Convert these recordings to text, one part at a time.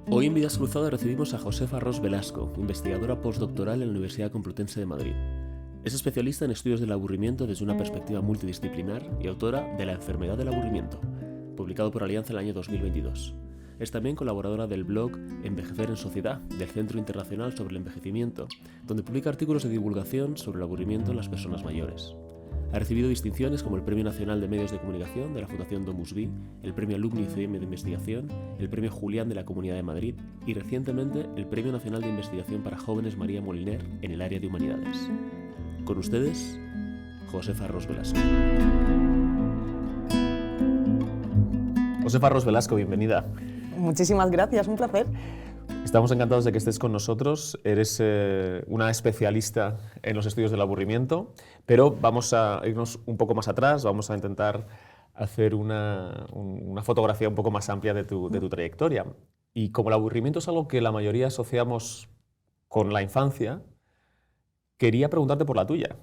Hoy en Vidas Cruzadas recibimos a Josefa Ros Velasco, investigadora postdoctoral en la Universidad Complutense de Madrid. Es especialista en estudios del aburrimiento desde una perspectiva multidisciplinar y autora de La enfermedad del aburrimiento, publicado por Alianza en el año 2022. Es también colaboradora del blog Envejecer en Sociedad, del Centro Internacional sobre el Envejecimiento, donde publica artículos de divulgación sobre el aburrimiento en las personas mayores. Ha recibido distinciones como el Premio Nacional de Medios de Comunicación de la Fundación Domus Vi, el Premio Alumni ICM de Investigación, el Premio Julián de la Comunidad de Madrid y recientemente el Premio Nacional de Investigación para Jóvenes María Moliner en el área de Humanidades. Con ustedes, Josefa Ros Velasco. Josefa Ros Velasco, bienvenida. Muchísimas gracias, un placer. Estamos encantados de que estés con nosotros. Eres una especialista en los estudios del aburrimiento, pero vamos a irnos un poco más atrás, vamos a intentar hacer una fotografía un poco más amplia de tu trayectoria. Y como el aburrimiento es algo que la mayoría asociamos con la infancia, quería preguntarte por la tuya.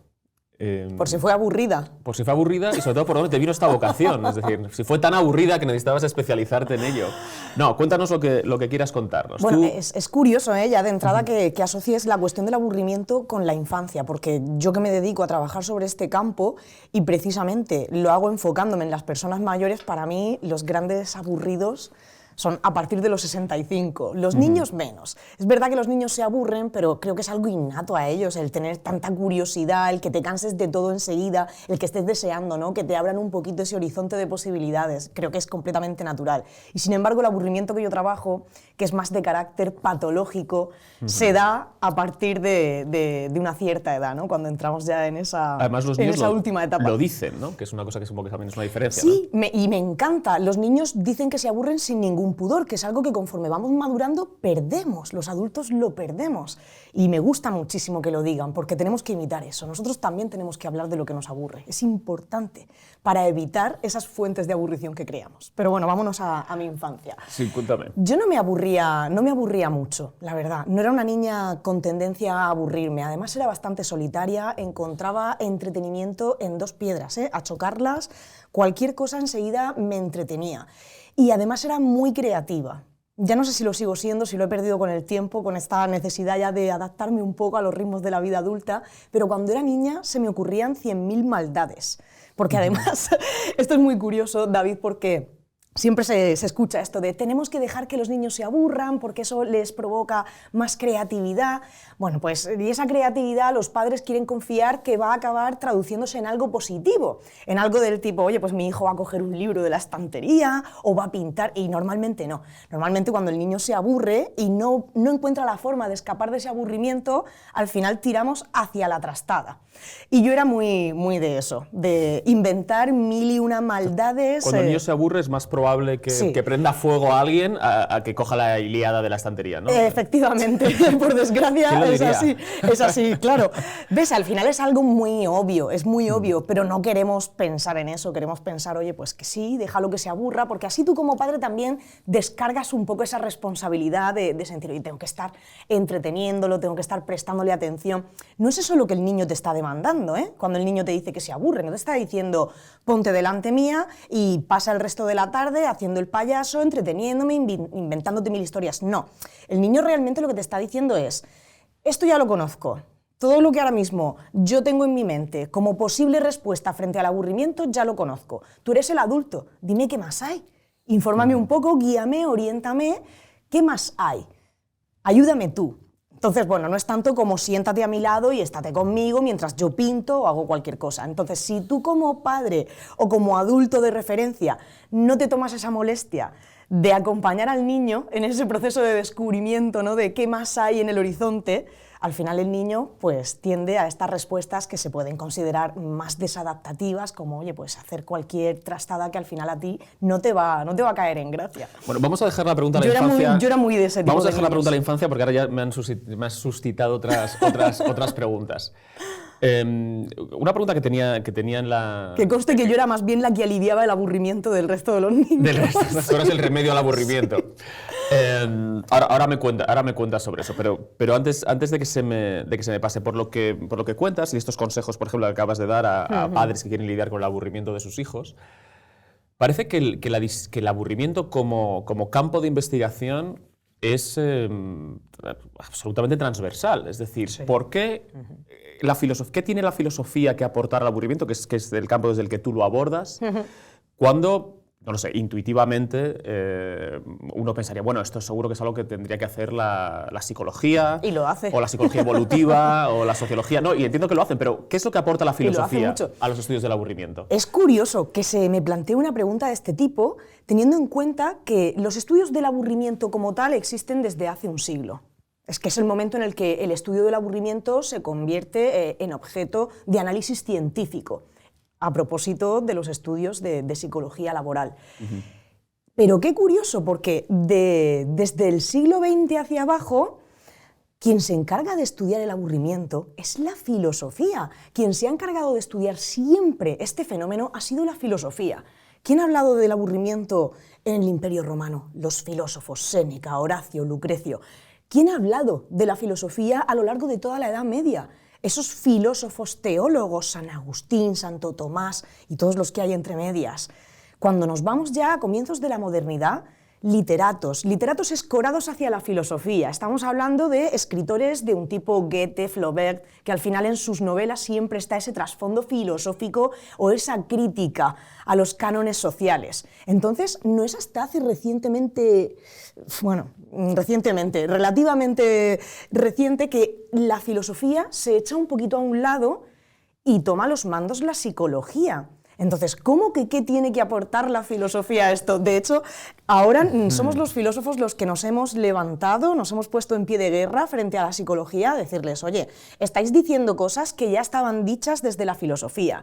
Por si fue aburrida. Por si fue aburrida y sobre todo por dónde te vino esta vocación. Es decir, si fue tan aburrida que necesitabas especializarte en ello. No, cuéntanos lo que quieras contarnos. Bueno, es curioso, ya de entrada que asocies la cuestión del aburrimiento con la infancia, porque yo que me dedico a trabajar sobre este campo y precisamente lo hago enfocándome en las personas mayores, para mí los grandes aburridos son a partir de los 65, los niños menos. Es verdad que los niños se aburren, pero creo que es algo innato a ellos, el tener tanta curiosidad, el que te canses de todo enseguida, el que estés deseando, ¿no?, que te abran un poquito ese horizonte de posibilidades. Creo que es completamente natural. Y sin embargo, el aburrimiento que yo trabajo, que es más de carácter patológico, se da a partir de una cierta edad, ¿no?, cuando entramos ya en esa, además, los niños última etapa. Lo dicen, ¿no?, que es una cosa que supongo que también es una diferencia. Sí, ¿no? y me encanta. Los niños dicen que se aburren sin ningún pudor, que es algo que conforme vamos madurando perdemos, los adultos lo perdemos. Y me gusta muchísimo que lo digan, porque tenemos que imitar eso. Nosotros también tenemos que hablar de lo que nos aburre. Es importante para evitar esas fuentes de aburrición que creamos. Pero bueno, vámonos a mi infancia. Sí, cuéntame. Yo no me aburría mucho, la verdad. No era una niña con tendencia a aburrirme. Además era bastante solitaria, encontraba entretenimiento en dos piedras, a chocarlas. Cualquier cosa enseguida me entretenía. Y además era muy creativa. Ya no sé si lo sigo siendo, si lo he perdido con el tiempo, con esta necesidad ya de adaptarme un poco a los ritmos de la vida adulta, pero cuando era niña se me ocurrían 100.000 maldades. Porque además, esto es muy curioso, David, porque siempre se escucha esto de tenemos que dejar que los niños se aburran porque eso les provoca más creatividad. Bueno, pues y esa creatividad los padres quieren confiar que va a acabar traduciéndose en algo positivo, en algo del tipo, oye, pues mi hijo va a coger un libro de la estantería o va a pintar, y normalmente no. Normalmente cuando el niño se aburre y no encuentra la forma de escapar de ese aburrimiento, al final tiramos hacia la trastada. Y yo era muy de eso, de inventar 1001 maldades. Cuando el niño se aburre es más probable que prenda fuego a alguien a que coja la Ilíada de la estantería, ¿no? Efectivamente, por desgracia es así, claro. ¿Ves? Al final es algo muy obvio, es muy obvio, pero no queremos pensar en eso, queremos pensar, oye, pues que sí, déjalo que se aburra, porque así tú como padre también descargas un poco esa responsabilidad de sentir, oye, tengo que estar entreteniéndolo, tengo que estar prestándole atención. No es eso lo que el niño te está demandando, cuando el niño te dice que se aburre, no te está diciendo ponte delante mía y pasa el resto de la tarde haciendo el payaso, entreteniéndome, inventándote 1000 historias. No, el niño realmente lo que te está diciendo es, esto ya lo conozco, todo lo que ahora mismo yo tengo en mi mente como posible respuesta frente al aburrimiento ya lo conozco. Tú eres el adulto, dime qué más hay, infórmame un poco, guíame, oriéntame, ¿qué más hay? Ayúdame tú. Entonces, bueno, no es tanto como siéntate a mi lado y estate conmigo mientras yo pinto o hago cualquier cosa. Entonces, si tú como padre o como adulto de referencia no te tomas esa molestia de acompañar al niño en ese proceso de descubrimiento, ¿no?, de qué más hay en el horizonte, al final el niño pues tiende a estas respuestas que se pueden considerar más desadaptativas, como, oye, pues hacer cualquier trastada que al final a ti no te va a caer en gracia. Bueno, vamos a dejar la pregunta a la infancia. Yo era muy de ese tipo. Vamos a dejar la pregunta a la infancia porque ahora ya me has suscitado otras preguntas. Una pregunta que tenía en la... Que conste que yo era más bien la que aliviaba el aburrimiento del resto de los niños. Tú eres el remedio al aburrimiento. Ahora me cuentas sobre eso, pero antes de que se me pase, por lo que cuentas y estos consejos, por ejemplo, que acabas de dar a padres que quieren lidiar con el aburrimiento de sus hijos, parece que el aburrimiento como campo de investigación es absolutamente transversal. Es decir, Sí. ¿por qué qué tiene la filosofía que aportar al aburrimiento, que es el campo desde el que tú lo abordas, cuando, no lo sé, intuitivamente uno pensaría, bueno, esto seguro que es algo que tendría que hacer la psicología. Y lo hace. O la psicología evolutiva, o la sociología. No, y entiendo que lo hacen, pero ¿qué es lo que aporta la Y lo hace filosofía mucho. a los estudios del aburrimiento? Es curioso que se me plantee una pregunta de este tipo, teniendo en cuenta que los estudios del aburrimiento como tal existen desde hace un siglo. Es que es el momento en el que el estudio del aburrimiento se convierte en objeto de análisis científico, a propósito de los estudios de psicología laboral. Pero qué curioso, porque desde el siglo XX hacia abajo, quien se encarga de estudiar el aburrimiento es la filosofía. Quien se ha encargado de estudiar siempre este fenómeno ha sido la filosofía. ¿Quién ha hablado del aburrimiento en el Imperio Romano? Los filósofos, Séneca, Horacio, Lucrecio. ¿Quién ha hablado de la filosofía a lo largo de toda la Edad Media? Esos filósofos teólogos, San Agustín, Santo Tomás y todos los que hay entre medias. Cuando nos vamos ya a comienzos de la modernidad, literatos escorados hacia la filosofía. Estamos hablando de escritores de un tipo Goethe, Flaubert, que al final en sus novelas siempre está ese trasfondo filosófico o esa crítica a los cánones sociales. Entonces, no es hasta hace relativamente reciente, que la filosofía se echa un poquito a un lado y toma los mandos la psicología. Entonces, ¿cómo que qué tiene que aportar la filosofía a esto? De hecho, ahora somos los filósofos los que nos hemos levantado, nos hemos puesto en pie de guerra frente a la psicología, a decirles, oye, estáis diciendo cosas que ya estaban dichas desde la filosofía.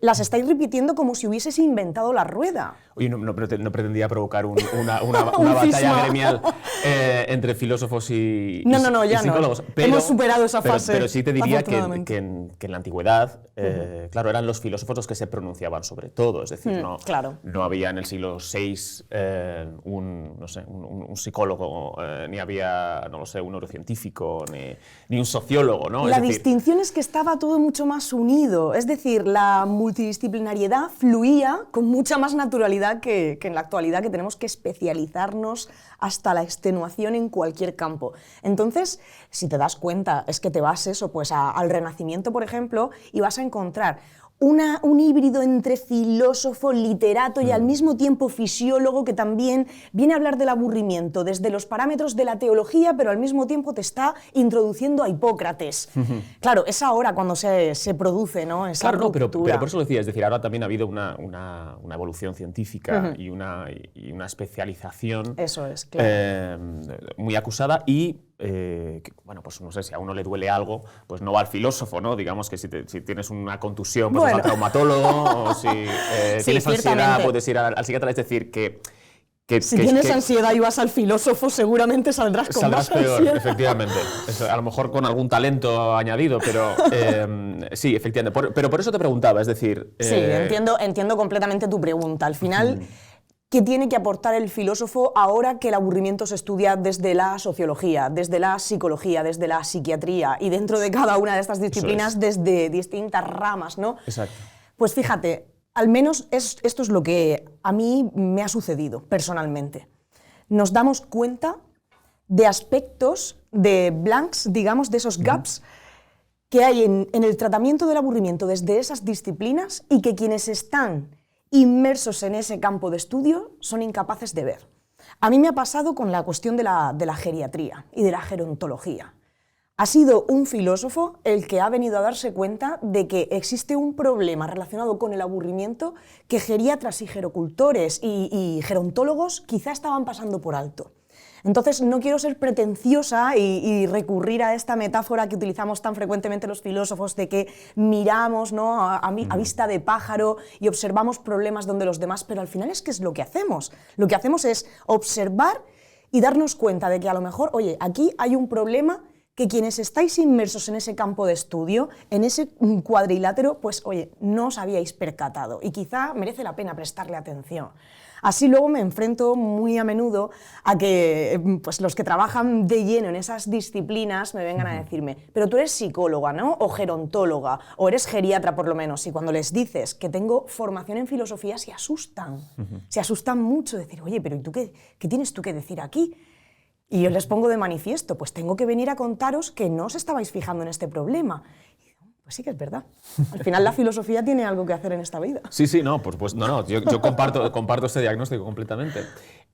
Las estáis repitiendo como si hubieses inventado la rueda. Oye, no pretendía provocar una batalla gremial entre filósofos y psicólogos. No. Hemos superado esa fase. Pero sí te diría que en la antigüedad, claro, eran los filósofos los que se pronunciaban sobre todo. Es decir, no había en el siglo VI un psicólogo, ni había, no lo sé, un neurocientífico, ni un sociólogo, ¿no? La distinción es que estaba todo mucho más unido. Es decir, la multidisciplinariedad fluía con mucha más naturalidad que en la actualidad, que tenemos que especializarnos hasta la extenuación en cualquier campo. Entonces, si te das cuenta, es que te vas al Renacimiento, por ejemplo, y vas a encontrar un híbrido entre filósofo, literato y al mismo tiempo fisiólogo, que también viene a hablar del aburrimiento desde los parámetros de la teología, pero al mismo tiempo te está introduciendo a Hipócrates. Claro, es ahora cuando se produce, ¿no? Esa ruptura. Pero por eso lo decía, es decir, ahora también ha habido una evolución científica y una especialización. Eso es, claro. Muy acusada y bueno, pues no sé, si a uno le duele algo, pues no va al filósofo, ¿no? Digamos que si tienes una contusión, pues vas al traumatólogo, o si tienes ansiedad, puedes ir al psiquiatra. Es decir, si tienes ansiedad y vas al filósofo, seguramente saldrás más peor, ansiedad. Efectivamente. A lo mejor con algún talento añadido, pero sí, efectivamente. Pero por eso te preguntaba, es decir... Sí, entiendo completamente tu pregunta. Al final... ¿Qué tiene que aportar el filósofo ahora que el aburrimiento se estudia desde la sociología, desde la psicología, desde la psiquiatría y dentro de cada una de estas disciplinas desde distintas ramas, ¿no? Exacto. Pues fíjate, al menos esto es lo que a mí me ha sucedido personalmente. Nos damos cuenta de aspectos, de blanks, digamos, de esos gaps que hay en el tratamiento del aburrimiento desde esas disciplinas y que quienes están inmersos en ese campo de estudio son incapaces de ver. A mí me ha pasado con la cuestión de la geriatría y de la gerontología. Ha sido un filósofo el que ha venido a darse cuenta de que existe un problema relacionado con el aburrimiento que geriatras y gerocultores y gerontólogos quizá estaban pasando por alto. Entonces, no quiero ser pretenciosa y recurrir a esta metáfora que utilizamos tan frecuentemente los filósofos de que miramos, ¿no?, a vista de pájaro y observamos problemas donde los demás, pero al final es que es lo que hacemos. Lo que hacemos es observar y darnos cuenta de que a lo mejor, oye, aquí hay un problema que quienes estáis inmersos en ese campo de estudio, en ese cuadrilátero, pues oye, no os habíais percatado y quizá merece la pena prestarle atención. Así luego me enfrento muy a menudo a que pues, los que trabajan de lleno en esas disciplinas me vengan a decirme, pero tú eres psicóloga, ¿no?, o gerontóloga, o eres geriatra por lo menos, y cuando les dices que tengo formación en filosofía se asustan mucho, decir, oye, pero ¿y tú qué tienes tú que decir aquí? Y yo les pongo de manifiesto, pues tengo que venir a contaros que no os estabais fijando en este problema. Y digo, pues sí que es verdad. Al final la filosofía tiene algo que hacer en esta vida. Sí, no, pues no, yo comparto este diagnóstico completamente.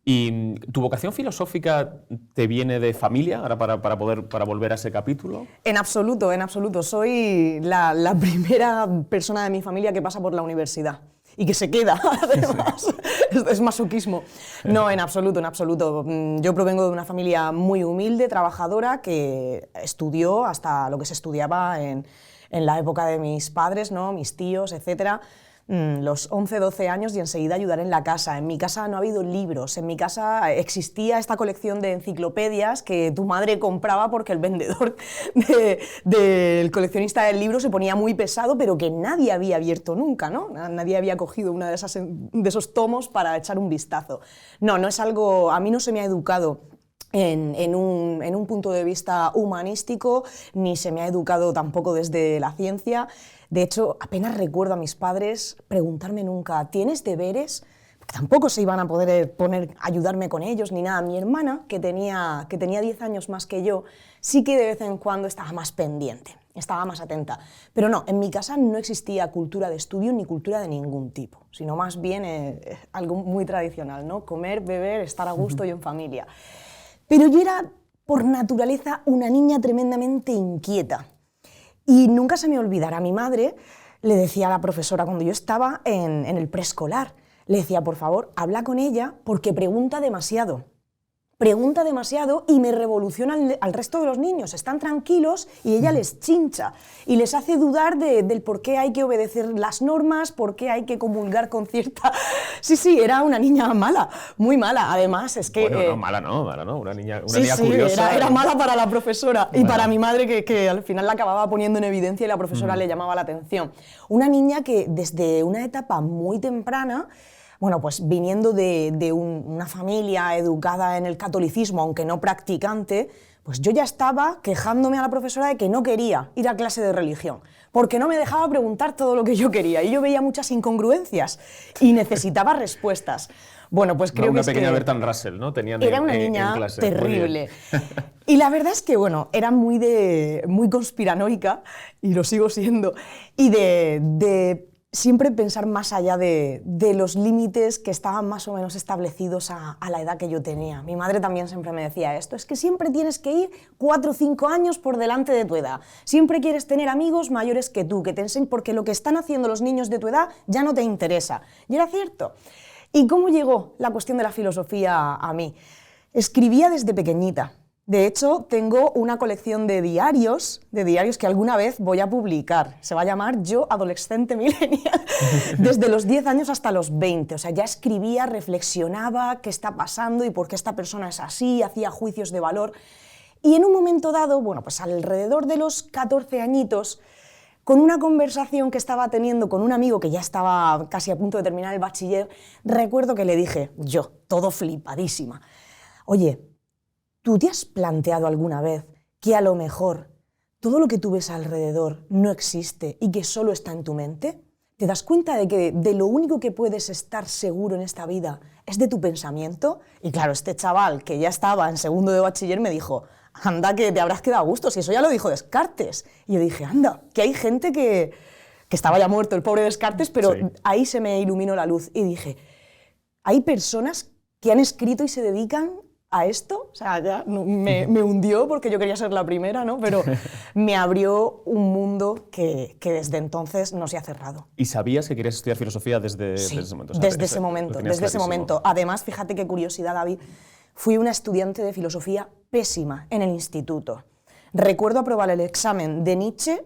¿Y tu vocación filosófica te viene de familia, ahora para volver a ese capítulo? En absoluto, en absoluto. Soy la primera persona de mi familia que pasa por la universidad. Y que se queda, además. Es masoquismo. No, en absoluto, en absoluto. Yo provengo de una familia muy humilde, trabajadora, que estudió hasta lo que se estudiaba en la época de mis padres, ¿no? Mis tíos, etcétera. Los 11, 12 años y enseguida ayudar en la casa. En mi casa no ha habido libros, en mi casa existía esta colección de enciclopedias que tu madre compraba porque el vendedor del coleccionista del libro se ponía muy pesado, pero que nadie había abierto nunca, ¿no? Nadie había cogido uno de esos tomos para echar un vistazo. No es algo, a mí no se me ha educado en un punto de vista humanístico, ni se me ha educado tampoco desde la ciencia. De hecho, apenas recuerdo a mis padres preguntarme nunca, ¿tienes deberes? Porque tampoco se iban a poder ayudarme con ellos ni nada. Mi hermana, que tenía 10 años más que yo, sí que de vez en cuando estaba más pendiente, estaba más atenta. Pero no, en mi casa no existía cultura de estudio ni cultura de ningún tipo, sino más bien algo muy tradicional, ¿no? Comer, beber, estar a gusto y en familia. Pero yo era, por naturaleza, una niña tremendamente inquieta. Y nunca se me olvidará, mi madre le decía a la profesora cuando yo estaba en el preescolar, le decía, por favor, habla con ella porque pregunta demasiado. Pregunta demasiado y me revoluciona al resto de los niños. Están tranquilos y ella les chincha y les hace dudar del por qué hay que obedecer las normas, por qué hay que comulgar con cierta... Sí, era una niña mala, muy mala. Además, es que... Bueno, mala no, una niña curiosa. Era mala para la profesora y para mi madre que al final la acababa poniendo en evidencia y la profesora le llamaba la atención. Una niña que desde una etapa muy temprana, bueno, pues viniendo de una familia educada en el catolicismo, aunque no practicante, pues yo ya estaba quejándome a la profesora de que no quería ir a clase de religión, porque no me dejaba preguntar todo lo que yo quería y yo veía muchas incongruencias y necesitaba respuestas. Bueno, pues creo una que pequeña Bertrand Russell, ¿no? Era una niña terrible. Y la verdad es que, bueno, era muy conspiranoica, y lo sigo siendo, y de siempre pensar más allá de los límites que estaban más o menos establecidos a la edad que yo tenía. Mi madre también siempre me decía esto, es que siempre tienes que ir 4 o 5 años por delante de tu edad. Siempre quieres tener amigos mayores que tú, que te enseñen, porque lo que están haciendo los niños de tu edad ya no te interesa. Y era cierto. ¿Y cómo llegó la cuestión de la filosofía a mí? Escribía desde pequeñita. De hecho, tengo una colección de diarios que alguna vez voy a publicar. Se va a llamar Yo, adolescente millennial, desde los 10 años hasta los 20. O sea, ya escribía, reflexionaba qué está pasando y por qué esta persona es así, hacía juicios de valor. Y en un momento dado, bueno, pues alrededor de los 14 añitos, con una conversación que estaba teniendo con un amigo que ya estaba casi a punto de terminar el bachiller, recuerdo que le dije, yo, todo flipadísima, oye, ¿tú te has planteado alguna vez que a lo mejor todo lo que tú ves alrededor no existe y que solo está en tu mente? ¿Te das cuenta de que de lo único que puedes estar seguro en esta vida es de tu pensamiento? Y claro, este chaval que ya estaba en segundo de bachiller me dijo, anda que te habrás quedado a gusto, si eso ya lo dijo Descartes. Y yo dije, anda, que hay gente que estaba ya muerto el pobre Descartes, pero sí. Ahí se me iluminó la luz y dije, hay personas que han escrito y se dedican a esto, o sea, ya me hundió porque yo quería ser la primera, ¿no? Pero me abrió un mundo que desde entonces no se ha cerrado. ¿Y sabías que querías estudiar filosofía desde ese momento? O sea, desde ese momento. Además, fíjate qué curiosidad, David, fui una estudiante de filosofía pésima en el instituto. Recuerdo aprobar el examen de Nietzsche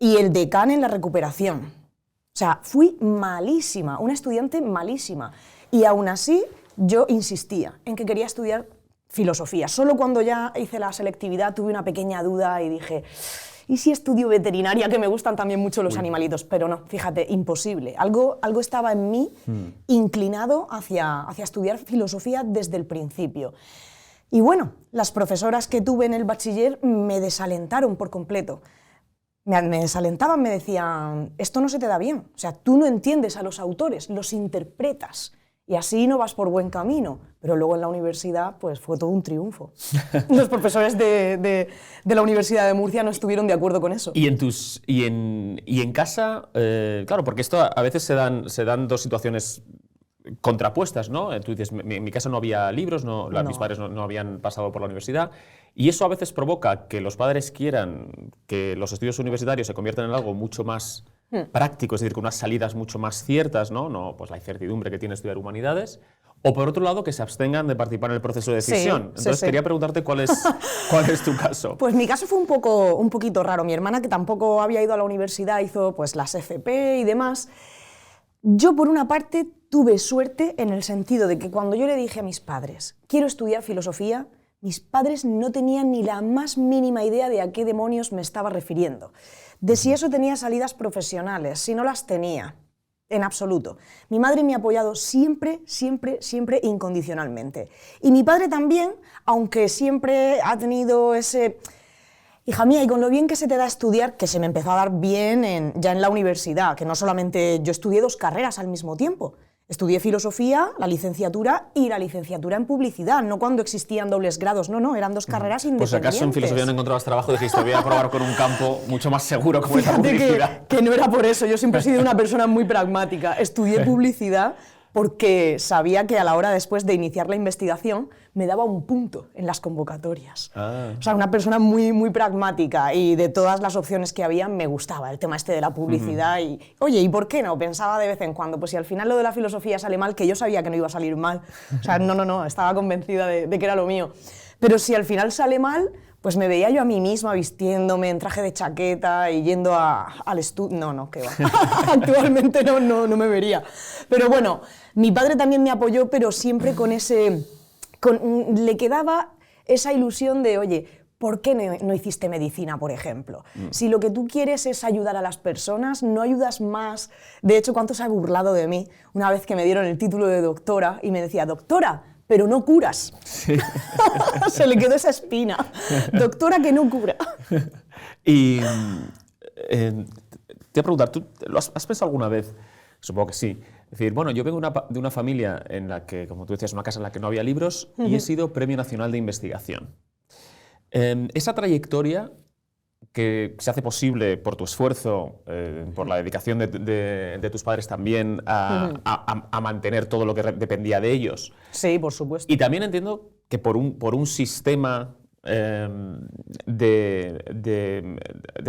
y el de Kant en la recuperación. O sea, fui malísima, una estudiante malísima. Y aún así, yo insistía en que quería estudiar filosofía. Solo cuando ya hice la selectividad tuve una pequeña duda y dije, ¿y si estudio veterinaria? Que me gustan también mucho los animalitos. Pero no, fíjate, imposible. Algo estaba en mí inclinado hacia estudiar filosofía desde el principio. Y bueno, las profesoras que tuve en el bachiller me desalentaron por completo. Me desalentaban, me decían, esto no se te da bien. O sea, tú no entiendes a los autores, los interpretas. y así no vas por buen camino. Pero luego en la universidad pues fue todo un triunfo. Los profesores de la Universidad de Murcia no estuvieron de acuerdo con eso. Y en casa, claro, porque esto a veces se dan dos situaciones contrapuestas, ¿no? Tú dices, en mi casa no había libros, mis padres no habían pasado por la universidad, y eso a veces provoca que los padres quieran que los estudios universitarios se conviertan en algo mucho más práctico, es decir, con unas salidas mucho más ciertas, ¿no? Pues la incertidumbre que tiene estudiar humanidades, o por otro lado, que se abstengan de participar en el proceso de decisión. Entonces quería preguntarte cuál es tu caso. Pues mi caso fue un poquito raro. Mi hermana, que tampoco había ido a la universidad, hizo pues las FP y demás. Yo, por una parte, tuve suerte en el sentido de que cuando yo le dije a mis padres, quiero estudiar filosofía, mis padres no tenían ni la más mínima idea de a qué demonios me estaba refiriendo, de si eso tenía salidas profesionales, si no las tenía, en absoluto. Mi madre me ha apoyado siempre, siempre, siempre incondicionalmente. Y mi padre también, aunque siempre ha tenido ese... Hija mía, y con lo bien que se te da estudiar, que se me empezó a dar bien ya en la universidad, que no solamente yo estudié 2 carreras al mismo tiempo. Estudié filosofía, la licenciatura y la licenciatura en publicidad, no cuando existían dobles grados, no, eran 2 carreras independientes. Pues acaso en filosofía no encontrabas trabajo, dijiste, voy a probar con un campo mucho más seguro como es la publicidad. Que no era por eso, yo siempre he sido una persona muy pragmática. Estudié publicidad porque sabía que a la hora después de iniciar la investigación me daba un punto en las convocatorias. O sea, una persona muy, muy pragmática, y de todas las opciones que había me gustaba el tema este de la publicidad. Y, oye, ¿y por qué no? Pensaba de vez en cuando, pues si al final lo de la filosofía sale mal, que yo sabía que no iba a salir mal. O sea, no, estaba convencida de que era lo mío. Pero si al final sale mal, pues me veía yo a mí misma vistiéndome en traje de chaqueta y yendo al estudio. No, qué va. Actualmente no me vería. Pero bueno, mi padre también me apoyó, pero siempre con ese... le quedaba esa ilusión de, oye, ¿por qué no hiciste medicina, por ejemplo? Si lo que tú quieres es ayudar a las personas, no ayudas más. De hecho, ¿cuánto se ha burlado de mí una vez que me dieron el título de doctora y me decía, doctora, pero no curas? Sí. Se le quedó esa espina. Doctora que no cura. Y te voy a preguntar, ¿tú lo has pensado alguna vez? Supongo que sí. Es decir, bueno, yo vengo de una familia en la que, como tú decías, una casa en la que no había libros, y he sido Premio Nacional de Investigación. Esa trayectoria que se hace posible por tu esfuerzo, por la dedicación de tus padres también a mantener todo lo que dependía de ellos. Sí, por supuesto. Y también entiendo que por un sistema de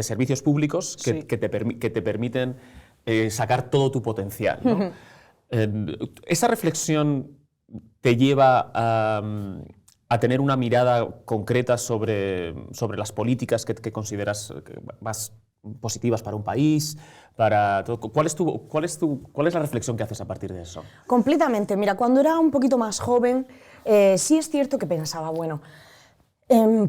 servicios públicos que te permiten sacar todo tu potencial, ¿no? ¿Esa reflexión te lleva a tener una mirada concreta sobre las políticas que consideras más positivas para un país? ¿Cuál es la reflexión que haces a partir de eso? Completamente. Mira, cuando era un poquito más joven, sí es cierto que pensaba, bueno,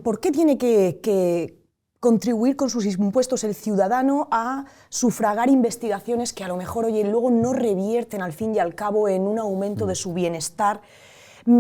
¿por qué tiene que contribuir con sus impuestos el ciudadano a sufragar investigaciones que a lo mejor, oye, luego no revierten al fin y al cabo en un aumento de su bienestar?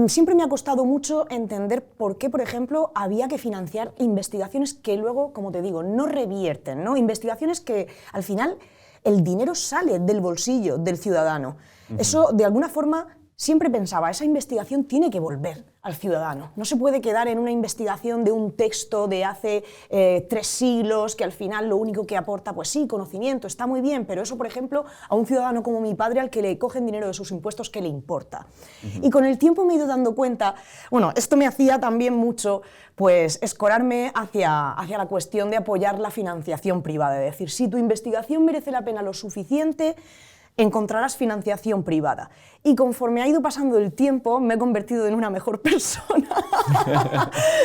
Siempre me ha costado mucho entender por qué, por ejemplo, había que financiar investigaciones que luego, como te digo, no revierten, ¿no? Investigaciones que al final el dinero sale del bolsillo del ciudadano. Eso, de alguna forma, siempre pensaba, esa investigación tiene que volver al ciudadano. No se puede quedar en una investigación de un texto de hace 3 siglos que al final lo único que aporta, pues sí, conocimiento, está muy bien, pero eso, por ejemplo, a un ciudadano como mi padre, al que le cogen dinero de sus impuestos, ¿qué le importa? Y con el tiempo me he ido dando cuenta, bueno, esto me hacía también mucho, pues, escorarme hacia la cuestión de apoyar la financiación privada, es decir, si tu investigación merece la pena lo suficiente, encontrarás financiación privada. Y conforme ha ido pasando el tiempo, me he convertido en una mejor persona,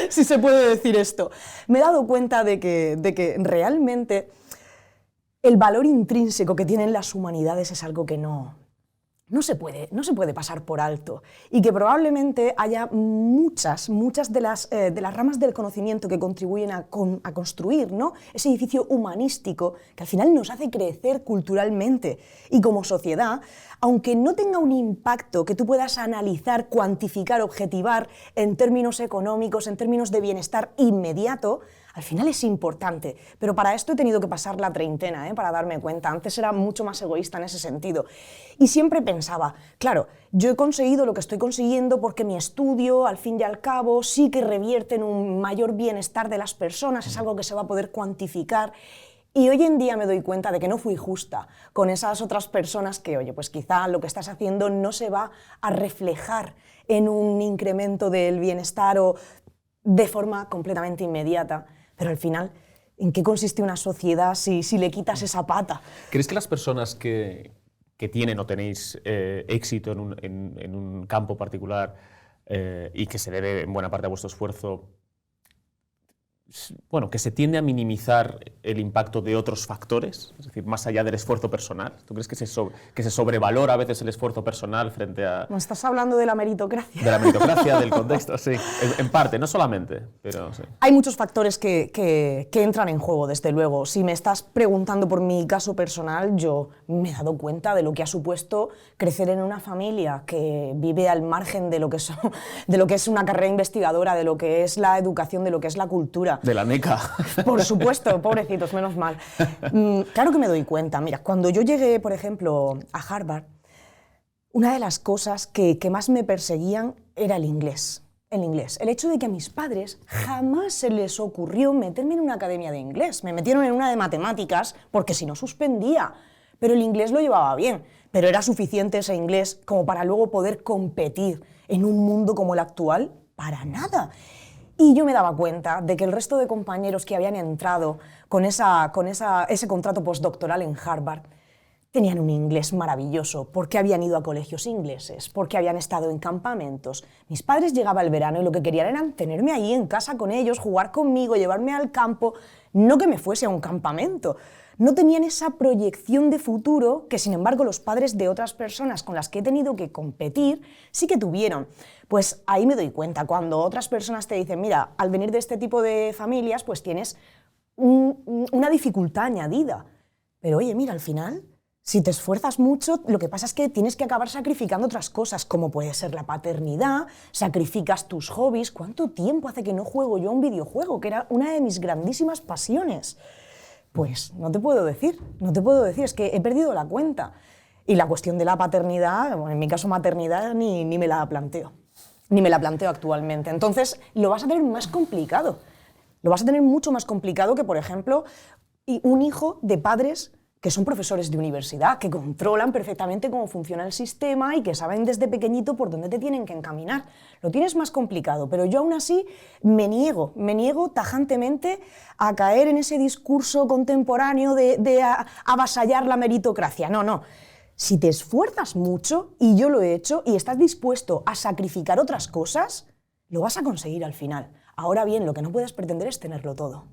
si se puede decir esto. Me he dado cuenta de que realmente el valor intrínseco que tienen las humanidades es algo que no se puede pasar por alto, y que probablemente haya muchas de las ramas del conocimiento que contribuyen a construir, ¿no?, ese edificio humanístico que al final nos hace crecer culturalmente y como sociedad, aunque no tenga un impacto que tú puedas analizar, cuantificar, objetivar en términos económicos, en términos de bienestar inmediato, Al final es importante, pero para esto he tenido que pasar la treintena, para darme cuenta. Antes era mucho más egoísta en ese sentido. Y siempre pensaba, claro, yo he conseguido lo que estoy consiguiendo porque mi estudio, al fin y al cabo, sí que revierte en un mayor bienestar de las personas, es algo que se va a poder cuantificar. Y hoy en día me doy cuenta de que no fui justa con esas otras personas que, oye, pues quizá lo que estás haciendo no se va a reflejar en un incremento del bienestar o de forma completamente inmediata. Pero al final, ¿en qué consiste una sociedad si le quitas esa pata? ¿Crees que las personas que tienen o tenéis éxito en un campo particular y que se debe en buena parte a vuestro esfuerzo, bueno, que se tiende a minimizar el impacto de otros factores, es decir, más allá del esfuerzo personal? ¿Tú crees que se sobrevalora a veces el esfuerzo personal frente a...? ¿No estás hablando de la meritocracia? De la meritocracia, del contexto, sí. En parte, no solamente, pero sí. Hay muchos factores que entran en juego, desde luego. Si me estás preguntando por mi caso personal, yo me he dado cuenta de lo que ha supuesto crecer en una familia que vive al margen de lo que es una carrera investigadora, de lo que es la educación, de lo que es la cultura. De la NECA. Por supuesto, pobrecitos, menos mal. Claro que me doy cuenta. Mira, cuando yo llegué, por ejemplo, a Harvard, una de las cosas que más me perseguían era el inglés. El inglés. El hecho de que a mis padres jamás se les ocurrió meterme en una academia de inglés. Me metieron en una de matemáticas porque si no suspendía. Pero el inglés lo llevaba bien. Pero era suficiente ese inglés como para luego poder competir en un mundo como el actual. Para nada. Y yo me daba cuenta de que el resto de compañeros que habían entrado con ese contrato postdoctoral en Harvard tenían un inglés maravilloso, porque habían ido a colegios ingleses, porque habían estado en campamentos. Mis padres llegaban el verano y lo que querían era tenerme ahí en casa con ellos, jugar conmigo, llevarme al campo, no que me fuese a un campamento. No tenían esa proyección de futuro que, sin embargo, los padres de otras personas con las que he tenido que competir sí que tuvieron. Pues ahí me doy cuenta, cuando otras personas te dicen, mira, al venir de este tipo de familias, pues tienes una dificultad añadida. Pero oye, mira, al final, si te esfuerzas mucho, lo que pasa es que tienes que acabar sacrificando otras cosas, como puede ser la paternidad, sacrificas tus hobbies. ¿Cuánto tiempo hace que no juego yo a un videojuego, que era una de mis grandísimas pasiones? Pues no te puedo decir, es que he perdido la cuenta. Y la cuestión de la paternidad, bueno, en mi caso maternidad, ni me la planteo. Ni me la planteo actualmente. Entonces, lo vas a tener más complicado. Lo vas a tener mucho más complicado que, por ejemplo, un hijo de padres que son profesores de universidad, que controlan perfectamente cómo funciona el sistema y que saben desde pequeñito por dónde te tienen que encaminar. Lo tienes más complicado, pero yo aún así me niego tajantemente a caer en ese discurso contemporáneo de avasallar la meritocracia. No. Si te esfuerzas mucho, y yo lo he hecho, y estás dispuesto a sacrificar otras cosas, lo vas a conseguir al final. Ahora bien, lo que no puedes pretender es tenerlo todo.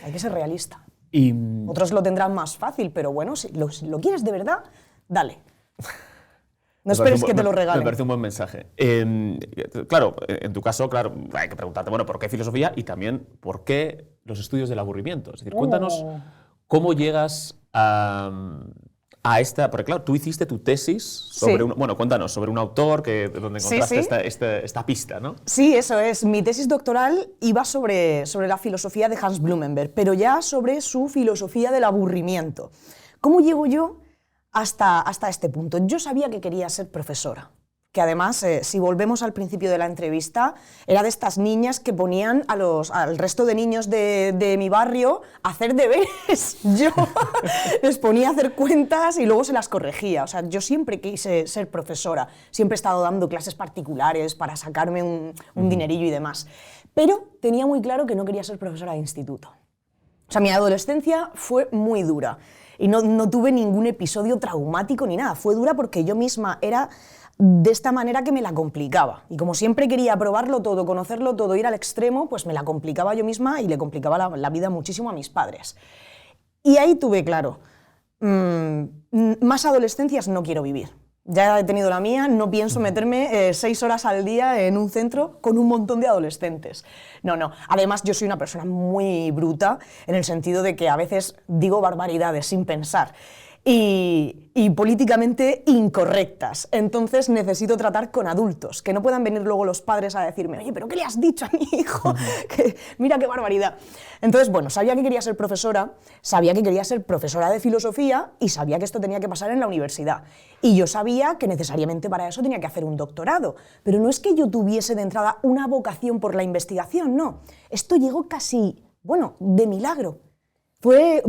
Hay que ser realista. Otros lo tendrán más fácil, pero bueno, si lo quieres de verdad, dale. No esperes que te lo regalen. Me parece un buen mensaje. Claro, en tu caso, claro, hay que preguntarte, bueno, ¿por qué filosofía? Y también, ¿por qué los estudios del aburrimiento? Es decir, cuéntanos cómo llegas a esta... Porque claro, tú hiciste tu tesis sobre cuéntanos, sobre un autor donde encontraste esta pista, ¿no? Sí, eso es. Mi tesis doctoral iba sobre la filosofía de Hans Blumenberg, pero ya sobre su filosofía del aburrimiento. ¿Cómo llego yo hasta este punto? Yo sabía que quería ser profesora, que además, si volvemos al principio de la entrevista, era de estas niñas que ponían al resto de niños de mi barrio a hacer deberes. Yo les ponía a hacer cuentas y luego se las corregía. O sea, yo siempre quise ser profesora, siempre he estado dando clases particulares para sacarme un dinerillo y demás. Pero tenía muy claro que no quería ser profesora de instituto. O sea, mi adolescencia fue muy dura y no tuve ningún episodio traumático ni nada. Fue dura porque yo misma era de esta manera que me la complicaba. Y como siempre quería probarlo todo, conocerlo todo, ir al extremo, pues me la complicaba yo misma y le complicaba la vida muchísimo a mis padres. Y ahí tuve claro, más adolescencias no quiero vivir. Ya he tenido la mía, no pienso meterme 6 horas al día en un centro con un montón de adolescentes. No. Además, yo soy una persona muy bruta en el sentido de que a veces digo barbaridades sin pensar. y políticamente incorrectas. Entonces necesito tratar con adultos, que no puedan venir luego los padres a decirme, oye, ¿pero qué le has dicho a mi hijo? Mira qué barbaridad. Entonces, bueno, sabía que quería ser profesora, sabía que quería ser profesora de filosofía y sabía que esto tenía que pasar en la universidad. Y yo sabía que necesariamente para eso tenía que hacer un doctorado. Pero no es que yo tuviese de entrada una vocación por la investigación, no. Esto llegó casi, bueno, de milagro. Fue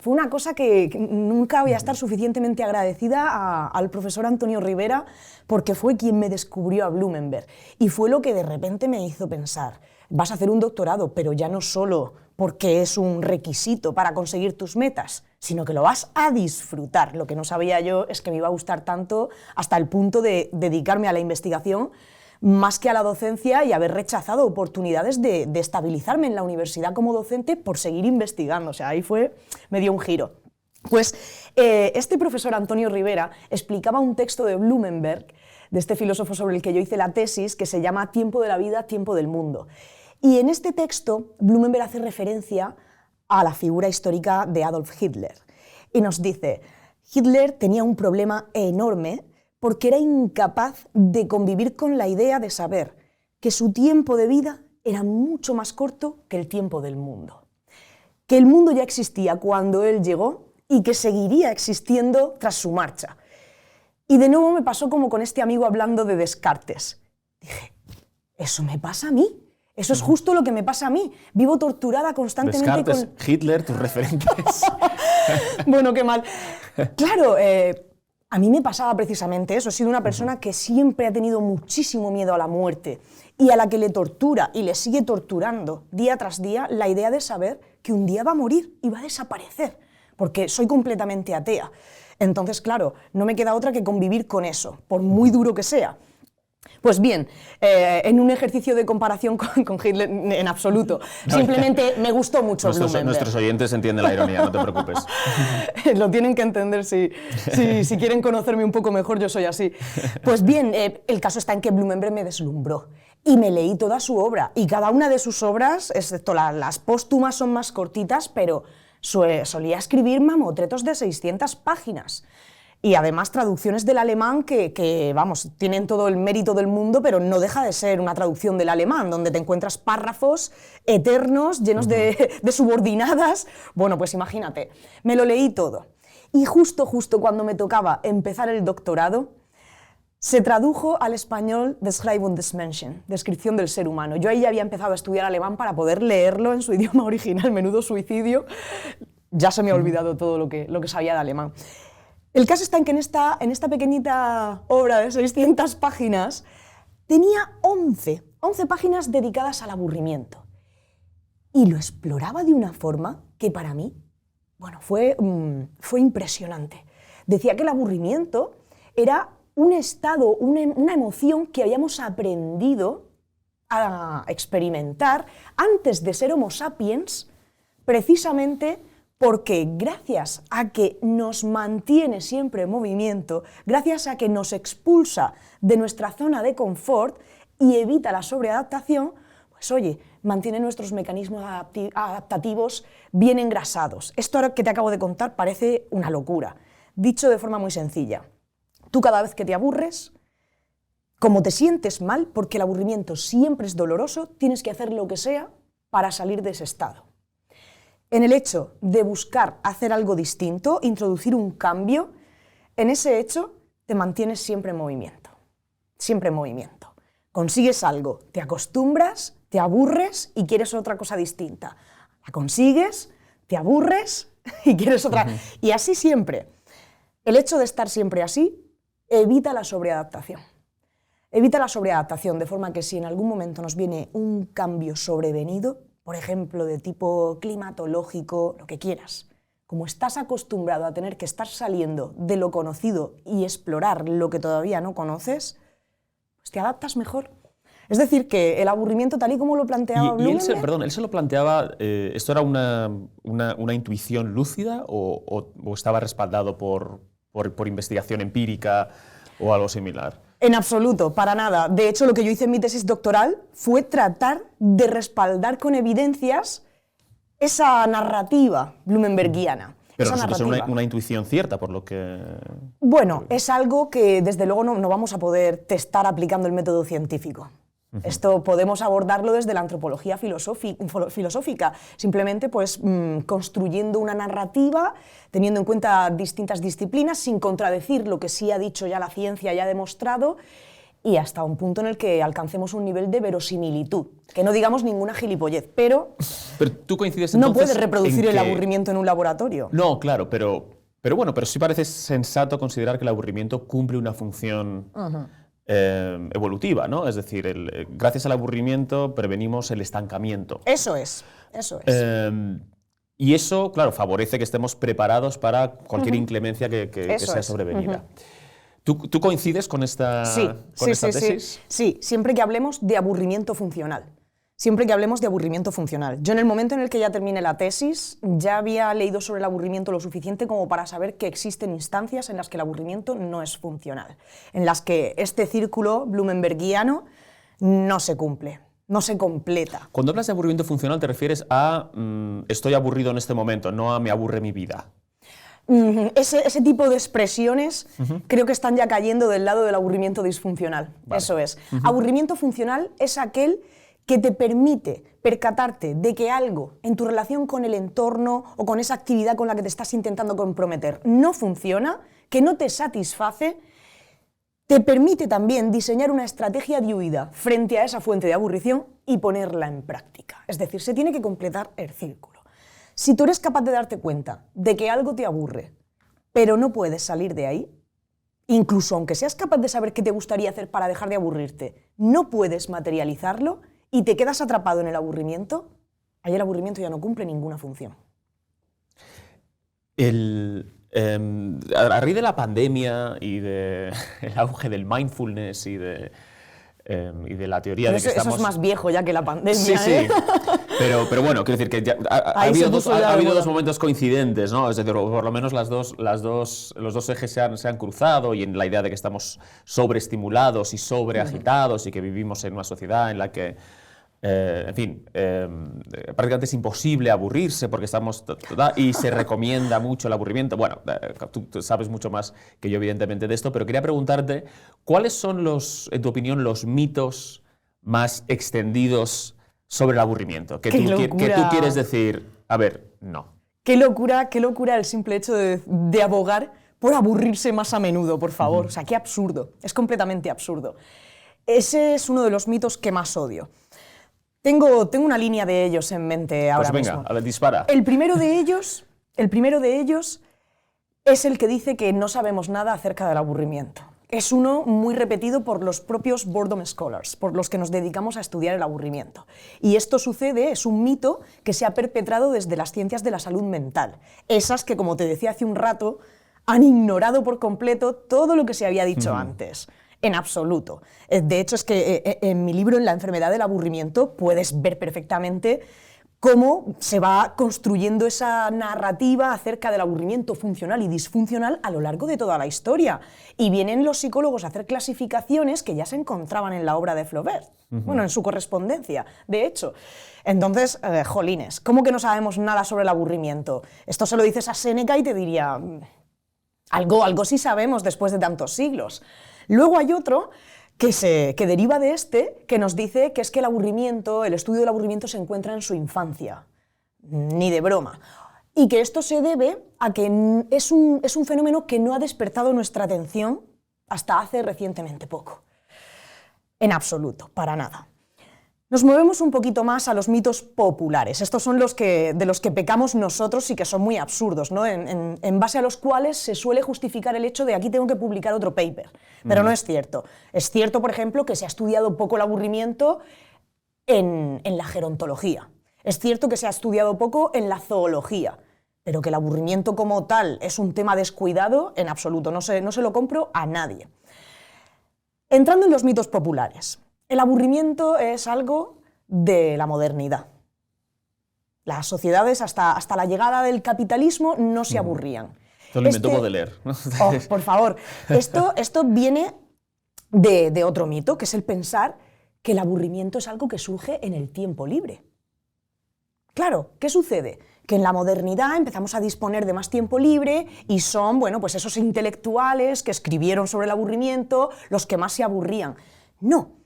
una cosa que nunca voy a estar suficientemente agradecida al profesor Antonio Rivera, porque fue quien me descubrió a Blumenberg. Y fue lo que de repente me hizo pensar, vas a hacer un doctorado, pero ya no solo porque es un requisito para conseguir tus metas, sino que lo vas a disfrutar. Lo que no sabía yo es que me iba a gustar tanto hasta el punto de dedicarme a la investigación más que a la docencia y haber rechazado oportunidades de estabilizarme en la universidad como docente por seguir investigando. O sea, ahí me dio un giro. Pues este profesor Antonio Rivera explicaba un texto de Blumenberg, de este filósofo sobre el que yo hice la tesis, que se llama Tiempo de la vida, tiempo del mundo. Y en este texto Blumenberg hace referencia a la figura histórica de Adolf Hitler. Y nos dice, Hitler tenía un problema enorme porque era incapaz de convivir con la idea de saber que su tiempo de vida era mucho más corto que el tiempo del mundo. Que el mundo ya existía cuando él llegó y que seguiría existiendo tras su marcha. Y de nuevo me pasó como con este amigo hablando de Descartes. Dije, eso me pasa a mí. Eso es justo lo que me pasa a mí. Vivo torturada constantemente Descartes, Hitler, tus referentes. Bueno, qué mal. Claro, a mí me pasaba precisamente eso. He sido una persona que siempre ha tenido muchísimo miedo a la muerte y a la que le tortura y le sigue torturando día tras día la idea de saber que un día va a morir y va a desaparecer, porque soy completamente atea. Entonces, claro, no me queda otra que convivir con eso, por muy duro que sea. Pues bien, en un ejercicio de comparación con Hitler, en absoluto. Simplemente me gustó mucho Blumenberg. Nuestros oyentes entienden la ironía, no te preocupes. Lo tienen que entender si quieren conocerme un poco mejor, yo soy así. Pues bien, el caso está en que Blumenberg me deslumbró y me leí toda su obra. Y cada una de sus obras, excepto las póstumas, son más cortitas, pero solía escribir mamotretos de 600 páginas. Y además traducciones del alemán que, vamos, tienen todo el mérito del mundo, pero no deja de ser una traducción del alemán, donde te encuentras párrafos eternos, llenos de subordinadas. Bueno, pues imagínate, me lo leí todo. Y justo cuando me tocaba empezar el doctorado, se tradujo al español Beschreibung des Menschen, descripción del ser humano. Yo ahí ya había empezado a estudiar alemán para poder leerlo en su idioma original, menudo suicidio. Ya se me ha olvidado todo lo que sabía de alemán. El caso está en que en esta pequeñita obra de 600 páginas tenía 11 páginas dedicadas al aburrimiento. Y lo exploraba de una forma que para mí, bueno, fue impresionante. Decía que el aburrimiento era un estado, una emoción que habíamos aprendido a experimentar antes de ser Homo sapiens, precisamente porque gracias a que nos mantiene siempre en movimiento, gracias a que nos expulsa de nuestra zona de confort y evita la sobreadaptación, pues oye, mantiene nuestros mecanismos adaptativos bien engrasados. Esto ahora que te acabo de contar parece una locura. Dicho de forma muy sencilla, tú cada vez que te aburres, como te sientes mal, porque el aburrimiento siempre es doloroso, tienes que hacer lo que sea para salir de ese estado. En el hecho de buscar hacer algo distinto, introducir un cambio, en ese hecho te mantienes siempre en movimiento. Siempre en movimiento. Consigues algo, te acostumbras, te aburres y quieres otra cosa distinta. La consigues, te aburres y quieres otra. Y así siempre. El hecho de estar siempre así evita la sobreadaptación. Evita la sobreadaptación, de forma que si en algún momento nos viene un cambio sobrevenido, por ejemplo, de tipo climatológico, lo que quieras, como estás acostumbrado a tener que estar saliendo de lo conocido y explorar lo que todavía no conoces, pues te adaptas mejor. Es decir, que el aburrimiento, tal y como lo planteaba Blumenberg... Él se lo planteaba, ¿esto era una intuición lúcida o estaba respaldado por investigación empírica o algo similar? En absoluto, para nada. De hecho, lo que yo hice en mi tesis doctoral fue tratar de respaldar con evidencias esa narrativa blumenbergiana. Pero esa resulta ser narrativa. una intuición cierta, por lo que... Bueno, es algo que desde luego no vamos a poder testar aplicando el método científico. Esto podemos abordarlo desde la antropología filosófica, simplemente pues, construyendo una narrativa, teniendo en cuenta distintas disciplinas, sin contradecir lo que sí ha dicho ya la ciencia y ha demostrado, y hasta un punto en el que alcancemos un nivel de verosimilitud, que no digamos ninguna gilipollez, pero tú coincides no entonces puedes reproducir en el que... aburrimiento en un laboratorio. No, claro, pero sí parece sensato considerar que el aburrimiento cumple una función evolutiva, ¿no? Es decir, gracias al aburrimiento prevenimos el estancamiento. Eso es. Y eso, claro, favorece que estemos preparados para cualquier inclemencia que sea sobrevenida. ¿Tú coincides con esta tesis? Sí, siempre que hablemos de aburrimiento funcional. Siempre que hablemos de aburrimiento funcional. Yo en el momento en el que ya terminé la tesis, ya había leído sobre el aburrimiento lo suficiente como para saber que existen instancias en las que el aburrimiento no es funcional, en las que este círculo blumenbergiano no se cumple, no se completa. Cuando hablas de aburrimiento funcional te refieres a estoy aburrido en este momento, no a me aburre mi vida. Ese tipo de expresiones creo que están ya cayendo del lado del aburrimiento disfuncional. Vale. Eso es. Aburrimiento funcional es aquel que te permite percatarte de que algo en tu relación con el entorno o con esa actividad con la que te estás intentando comprometer no funciona, que no te satisface, te permite también diseñar una estrategia de huida frente a esa fuente de aburrición y ponerla en práctica. Es decir, se tiene que completar el círculo. Si tú eres capaz de darte cuenta de que algo te aburre, pero no puedes salir de ahí, incluso aunque seas capaz de saber qué te gustaría hacer para dejar de aburrirte, no puedes materializarlo y te quedas atrapado en el aburrimiento, ahí el aburrimiento ya no cumple ninguna función. A raíz de la pandemia y del auge del mindfulness y de la teoría pero de que estamos... Eso es más viejo ya que la pandemia. Sí, sí. ¿eh? Pero bueno, quiero decir que ya ha habido dos momentos coincidentes, ¿no? Es decir, por lo menos los dos ejes se han cruzado, y en la idea de que estamos sobreestimulados y sobreagitados y que vivimos en una sociedad en la que, en fin, prácticamente es imposible aburrirse porque estamos... y se recomienda mucho el aburrimiento. Bueno, tú sabes mucho más que yo, evidentemente, de esto, pero quería preguntarte, ¿cuáles son, en tu opinión, los mitos más extendidos sobre el aburrimiento? Que tú quieres decir, a ver, no. Qué locura el simple hecho de abogar por aburrirse más a menudo, por favor. O sea, qué absurdo. Es completamente absurdo. Ese es uno de los mitos que más odio. Tengo una línea de ellos en mente ahora mismo. Pues venga, a ver, dispara. El primero de ellos es el que dice que no sabemos nada acerca del aburrimiento. Es uno muy repetido por los propios boredom scholars, por los que nos dedicamos a estudiar el aburrimiento. Y esto sucede, es un mito que se ha perpetrado desde las ciencias de la salud mental. Esas que, como te decía hace un rato, han ignorado por completo todo lo que se había dicho antes. En absoluto. De hecho, es que en mi libro, En la enfermedad del aburrimiento, puedes ver perfectamente cómo se va construyendo esa narrativa acerca del aburrimiento funcional y disfuncional a lo largo de toda la historia. Y vienen los psicólogos a hacer clasificaciones que ya se encontraban en la obra de Flaubert, bueno, en su correspondencia, de hecho. Entonces, jolines, ¿cómo que no sabemos nada sobre el aburrimiento? Esto se lo dices a Séneca y te diría, algo sí sabemos después de tantos siglos. Luego hay otro que deriva de este, que nos dice que es que el estudio del aburrimiento se encuentra en su infancia. Ni de broma. Y que esto se debe a que es un fenómeno que no ha despertado nuestra atención hasta hace recientemente poco. En absoluto, para nada. Nos movemos un poquito más a los mitos populares. Estos son de los que pecamos nosotros y que son muy absurdos, ¿no? En base a los cuales se suele justificar el hecho de aquí tengo que publicar otro paper. Pero no es cierto. Es cierto, por ejemplo, que se ha estudiado poco el aburrimiento en la gerontología. Es cierto que se ha estudiado poco en la zoología. Pero que el aburrimiento como tal es un tema descuidado, en absoluto. No se lo compro a nadie. Entrando en los mitos populares. El aburrimiento es algo de la modernidad. Las sociedades, hasta la llegada del capitalismo, no se aburrían. Esto lo inventó Baudelaire, ¿no? Oh, por favor. Esto viene de otro mito, que es el pensar que el aburrimiento es algo que surge en el tiempo libre. Claro, ¿qué sucede? que en la modernidad empezamos a disponer de más tiempo libre y son, bueno, pues esos intelectuales que escribieron sobre el aburrimiento los que más se aburrían. No,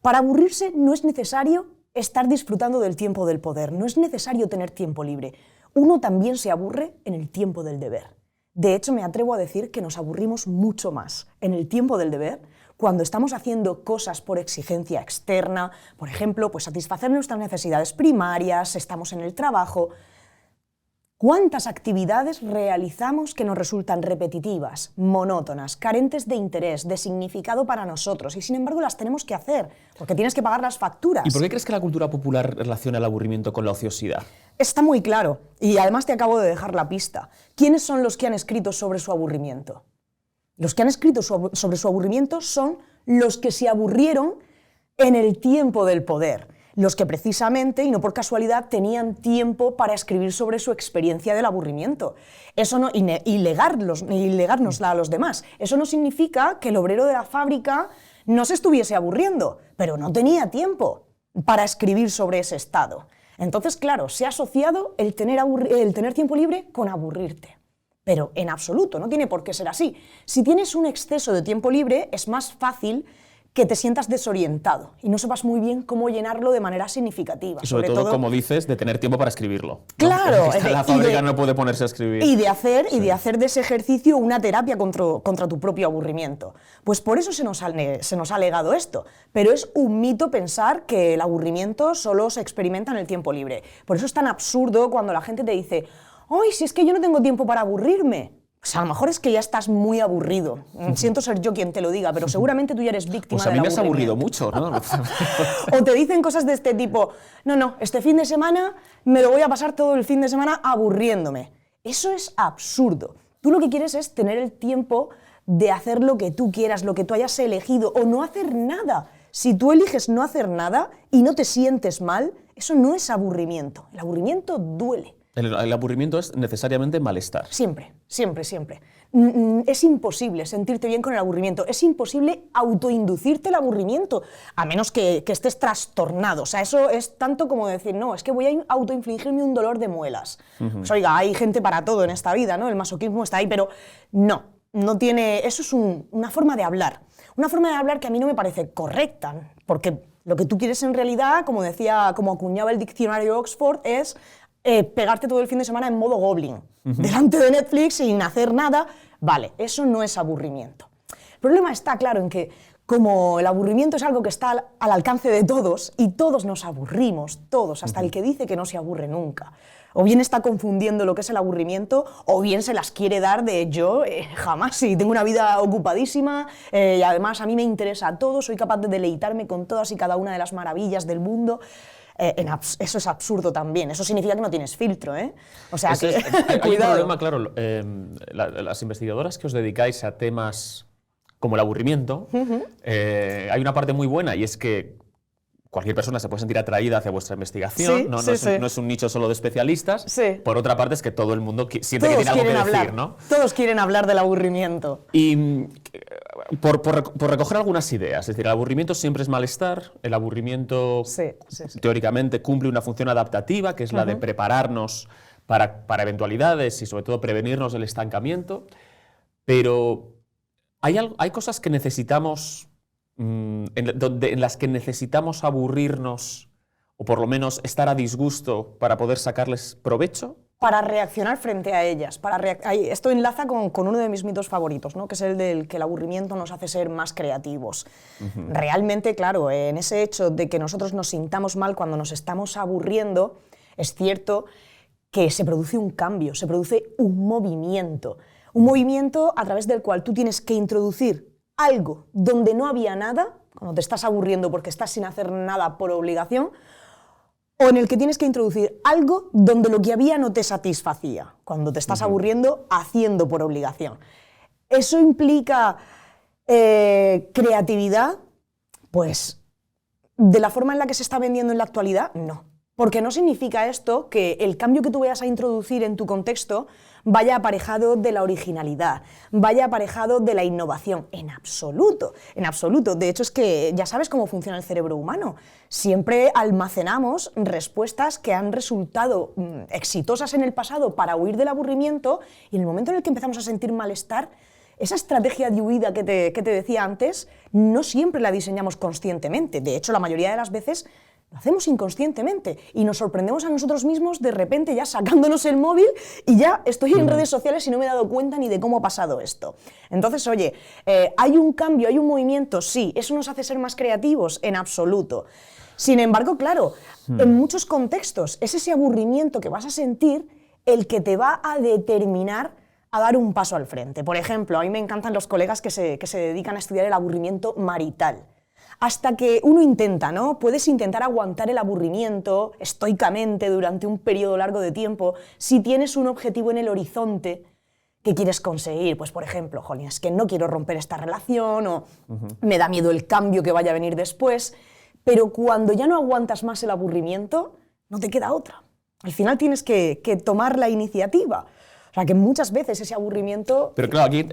para aburrirse no es necesario estar disfrutando del tiempo del poder, no es necesario tener tiempo libre. Uno también se aburre en el tiempo del deber. De hecho, me atrevo a decir que nos aburrimos mucho más en el tiempo del deber cuando estamos haciendo cosas por exigencia externa, por ejemplo, pues satisfacer nuestras necesidades primarias, estamos en el trabajo. ¿Cuántas actividades realizamos que nos resultan repetitivas, monótonas, carentes de interés, de significado para nosotros? Y sin embargo las tenemos que hacer, porque tienes que pagar las facturas. ¿Y por qué crees que la cultura popular relaciona el aburrimiento con la ociosidad? Está muy claro, y además te acabo de dejar la pista. ¿Quiénes son los que han escrito sobre su aburrimiento? Los que han escrito sobre su aburrimiento son los que se aburrieron en el tiempo del poder. Los que precisamente, y no por casualidad, tenían tiempo para escribir sobre su experiencia del aburrimiento. Eso no, y legárnosla a los demás. Eso no significa que el obrero de la fábrica no se estuviese aburriendo, pero no tenía tiempo para escribir sobre ese estado. Entonces, claro, se ha asociado el tener tiempo libre con aburrirte. Pero en absoluto, no tiene por qué ser así. Si tienes un exceso de tiempo libre, es más fácil que te sientas desorientado y no sepas muy bien cómo llenarlo de manera significativa. Y sobre todo, como dices, de tener tiempo para escribirlo, ¿no? Claro. En la fábrica no puede ponerse a escribir. Y de hacer de ese ejercicio una terapia contra tu propio aburrimiento. Pues por eso se nos ha legado esto. Pero es un mito pensar que el aburrimiento solo se experimenta en el tiempo libre. Por eso es tan absurdo cuando la gente te dice: ¡ay, si es que yo no tengo tiempo para aburrirme! Pues a lo mejor es que ya estás muy aburrido. Siento ser yo quien te lo diga, pero seguramente tú ya eres víctima del aburrimiento. Pues a mí me has aburrido mucho, ¿no? O te dicen cosas de este tipo: no, este fin de semana me lo voy a pasar todo el fin de semana aburriéndome. Eso es absurdo. Tú lo que quieres es tener el tiempo de hacer lo que tú quieras, lo que tú hayas elegido, o no hacer nada. Si tú eliges no hacer nada y no te sientes mal, eso no es aburrimiento. El aburrimiento duele. El aburrimiento es necesariamente malestar. Siempre, siempre, siempre. Es imposible sentirte bien con el aburrimiento, es imposible autoinducirte el aburrimiento, a menos que estés trastornado. O sea, eso es tanto como decir: no, es que voy a autoinfligirme un dolor de muelas. Pues oiga, hay gente para todo en esta vida, ¿no? El masoquismo está ahí, pero no tiene... Eso es una forma de hablar. Una forma de hablar que a mí no me parece correcta, porque lo que tú quieres en realidad, como acuñaba el diccionario Oxford, es pegarte todo el fin de semana en modo Goblin, delante de Netflix sin hacer nada. Vale, eso no es aburrimiento. El problema está, claro, en que como el aburrimiento es algo que está al alcance de todos, y todos nos aburrimos, todos, hasta el que dice que no se aburre nunca, o bien está confundiendo lo que es el aburrimiento, o bien se las quiere dar de yo jamás, sí, tengo una vida ocupadísima, y además a mí me interesa todo, soy capaz de deleitarme con todas y cada una de las maravillas del mundo. Eso es absurdo también. Eso significa que no tienes filtro, ¿eh? O sea, que hay un problema, claro. Las investigadoras que os dedicáis a temas como el aburrimiento, hay una parte muy buena, y es que cualquier persona se puede sentir atraída hacia vuestra investigación. Sí, no es un nicho solo de especialistas. Sí. Por otra parte, es que todo el mundo siente que tiene algo que decir, ¿no? Todos quieren hablar del aburrimiento. Y por recoger algunas ideas, es decir, el aburrimiento siempre es malestar. El aburrimiento teóricamente cumple una función adaptativa, que es la de prepararnos para eventualidades y sobre todo prevenirnos del estancamiento. Pero hay cosas que necesitamos, en las que necesitamos aburrirnos, o por lo menos estar a disgusto para poder sacarles provecho. Para reaccionar frente a ellas. Esto enlaza con uno de mis mitos favoritos, ¿no? Que es el del que el aburrimiento nos hace ser más creativos. Realmente, claro, en ese hecho de que nosotros nos sintamos mal cuando nos estamos aburriendo, es cierto que se produce un cambio, se produce un movimiento a través del cual tú tienes que introducir algo donde no había nada, cuando te estás aburriendo porque estás sin hacer nada por obligación, o en el que tienes que introducir algo donde lo que había no te satisfacía, cuando te estás aburriendo haciendo por obligación. ¿Eso implica creatividad? Pues, de la forma en la que se está vendiendo en la actualidad, no. Porque no significa esto que el cambio que tú vayas a introducir en tu contexto vaya aparejado de la originalidad, vaya aparejado de la innovación. En absoluto, en absoluto. De hecho, es que ya sabes cómo funciona el cerebro humano. Siempre almacenamos respuestas que han resultado exitosas en el pasado para huir del aburrimiento, y en el momento en el que empezamos a sentir malestar, esa estrategia de huida que te decía antes, no siempre la diseñamos conscientemente. De hecho, la mayoría de las veces lo hacemos inconscientemente y nos sorprendemos a nosotros mismos de repente ya sacándonos el móvil y ya estoy en redes sociales y no me he dado cuenta ni de cómo ha pasado esto. Entonces, oye, ¿hay un cambio, hay un movimiento? Sí. ¿Eso nos hace ser más creativos? En absoluto. Sin embargo, claro, en muchos contextos es ese aburrimiento que vas a sentir el que te va a determinar a dar un paso al frente. Por ejemplo, a mí me encantan los colegas que se dedican a estudiar el aburrimiento marital. Hasta que uno intenta, ¿no? Puedes intentar aguantar el aburrimiento estoicamente durante un periodo largo de tiempo si tienes un objetivo en el horizonte que quieres conseguir. Pues, por ejemplo, jolín, es que no quiero romper esta relación o me da miedo el cambio que vaya a venir después. Pero cuando ya no aguantas más el aburrimiento, no te queda otra. Al final tienes que tomar la iniciativa. O sea, que muchas veces ese aburrimiento... Pero claro, aquí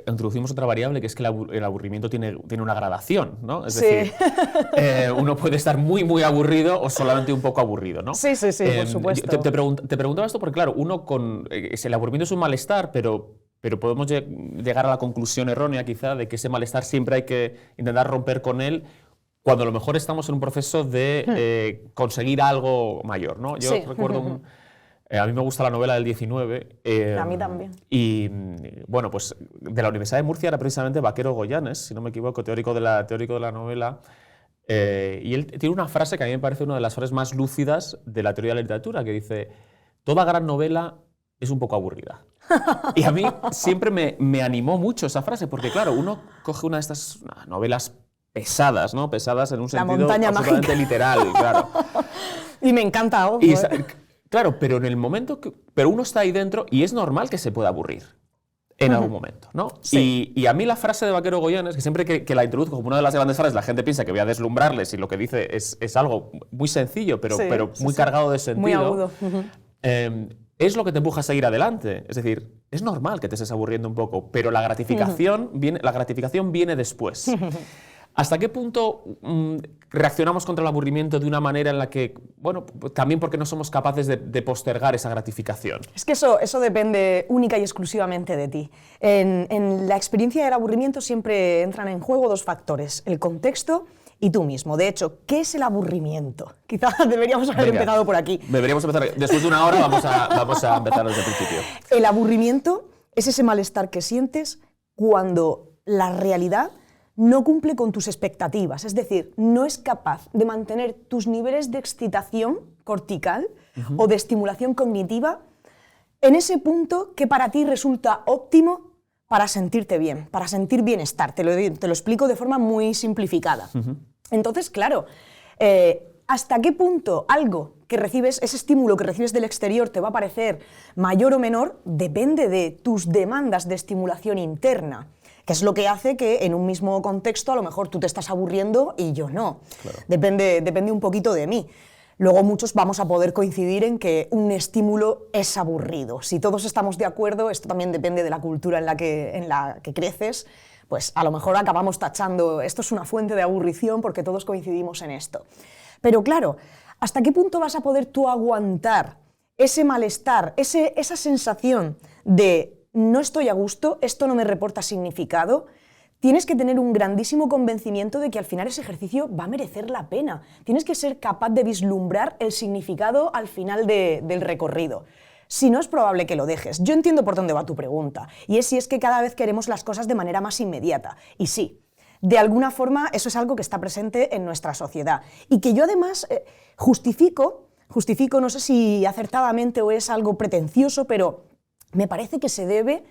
introducimos otra variable, que es que el aburrimiento tiene una gradación, ¿no? Es decir, uno puede estar muy, muy aburrido o solamente un poco aburrido, ¿no? Sí, por supuesto. Te preguntaba esto porque, claro, el aburrimiento es un malestar, pero podemos llegar a la conclusión errónea, quizá, de que ese malestar siempre hay que intentar romper con él cuando a lo mejor estamos en un proceso de conseguir algo mayor, ¿no? Yo recuerdo a mí me gusta la novela del 19. A mí también. Y bueno, pues de la Universidad de Murcia era precisamente Vaquero Goyanes, si no me equivoco, teórico de la novela. Y él tiene una frase que a mí me parece una de las frases más lúcidas de la teoría de la literatura, que dice: toda gran novela es un poco aburrida. Y a mí siempre me animó mucho esa frase, porque claro, uno coge una de estas novelas pesadas, ¿no? Pesadas en un sentido absolutamente literal, claro. Y me encanta, ojo. Claro, pero en el momento pero uno está ahí dentro y es normal que se pueda aburrir en algún momento, ¿no? Sí. Y a mí la frase de Vaquero Goyanes, que siempre que la introduzco como una de las grandes frases, la gente piensa que voy a deslumbrarles y lo que dice es algo muy sencillo, pero muy cargado de sentido. Muy agudo. Es lo que te empuja a seguir adelante. Es decir, es normal que te estés aburriendo un poco, pero la gratificación viene después. ¿Hasta qué punto reaccionamos contra el aburrimiento de una manera en la que, bueno, también porque no somos capaces de postergar esa gratificación? Es que eso depende única y exclusivamente de ti. En la experiencia del aburrimiento siempre entran en juego dos factores: el contexto y tú mismo. De hecho, ¿qué es el aburrimiento? Quizás deberíamos haber empezado por aquí. Deberíamos empezar. Después de una hora vamos a empezar desde el principio. El aburrimiento es ese malestar que sientes cuando la realidad no cumple con tus expectativas, es decir, no es capaz de mantener tus niveles de excitación cortical o de estimulación cognitiva en ese punto que para ti resulta óptimo para sentirte bien, para sentir bienestar. Te lo explico de forma muy simplificada. Entonces, claro, ¿hasta qué punto algo que recibes, ese estímulo que recibes del exterior, te va a parecer mayor o menor? Depende de tus demandas de estimulación interna, que es lo que hace que en un mismo contexto a lo mejor tú te estás aburriendo y yo no. Claro. Depende un poquito de mí. Luego muchos vamos a poder coincidir en que un estímulo es aburrido. Si todos estamos de acuerdo, esto también depende de la cultura en la que creces, pues a lo mejor acabamos tachando, esto es una fuente de aburrición porque todos coincidimos en esto. Pero claro, ¿hasta qué punto vas a poder tú aguantar ese malestar, esa sensación de no estoy a gusto, esto no me reporta significado? Tienes que tener un grandísimo convencimiento de que al final ese ejercicio va a merecer la pena. Tienes que ser capaz de vislumbrar el significado al final del recorrido. Si no, es probable que lo dejes. Yo entiendo por dónde va tu pregunta, y es si es que cada vez queremos las cosas de manera más inmediata. Y sí, de alguna forma eso es algo que está presente en nuestra sociedad. Y que yo además justifico, no sé si acertadamente o es algo pretencioso, pero me parece que se debe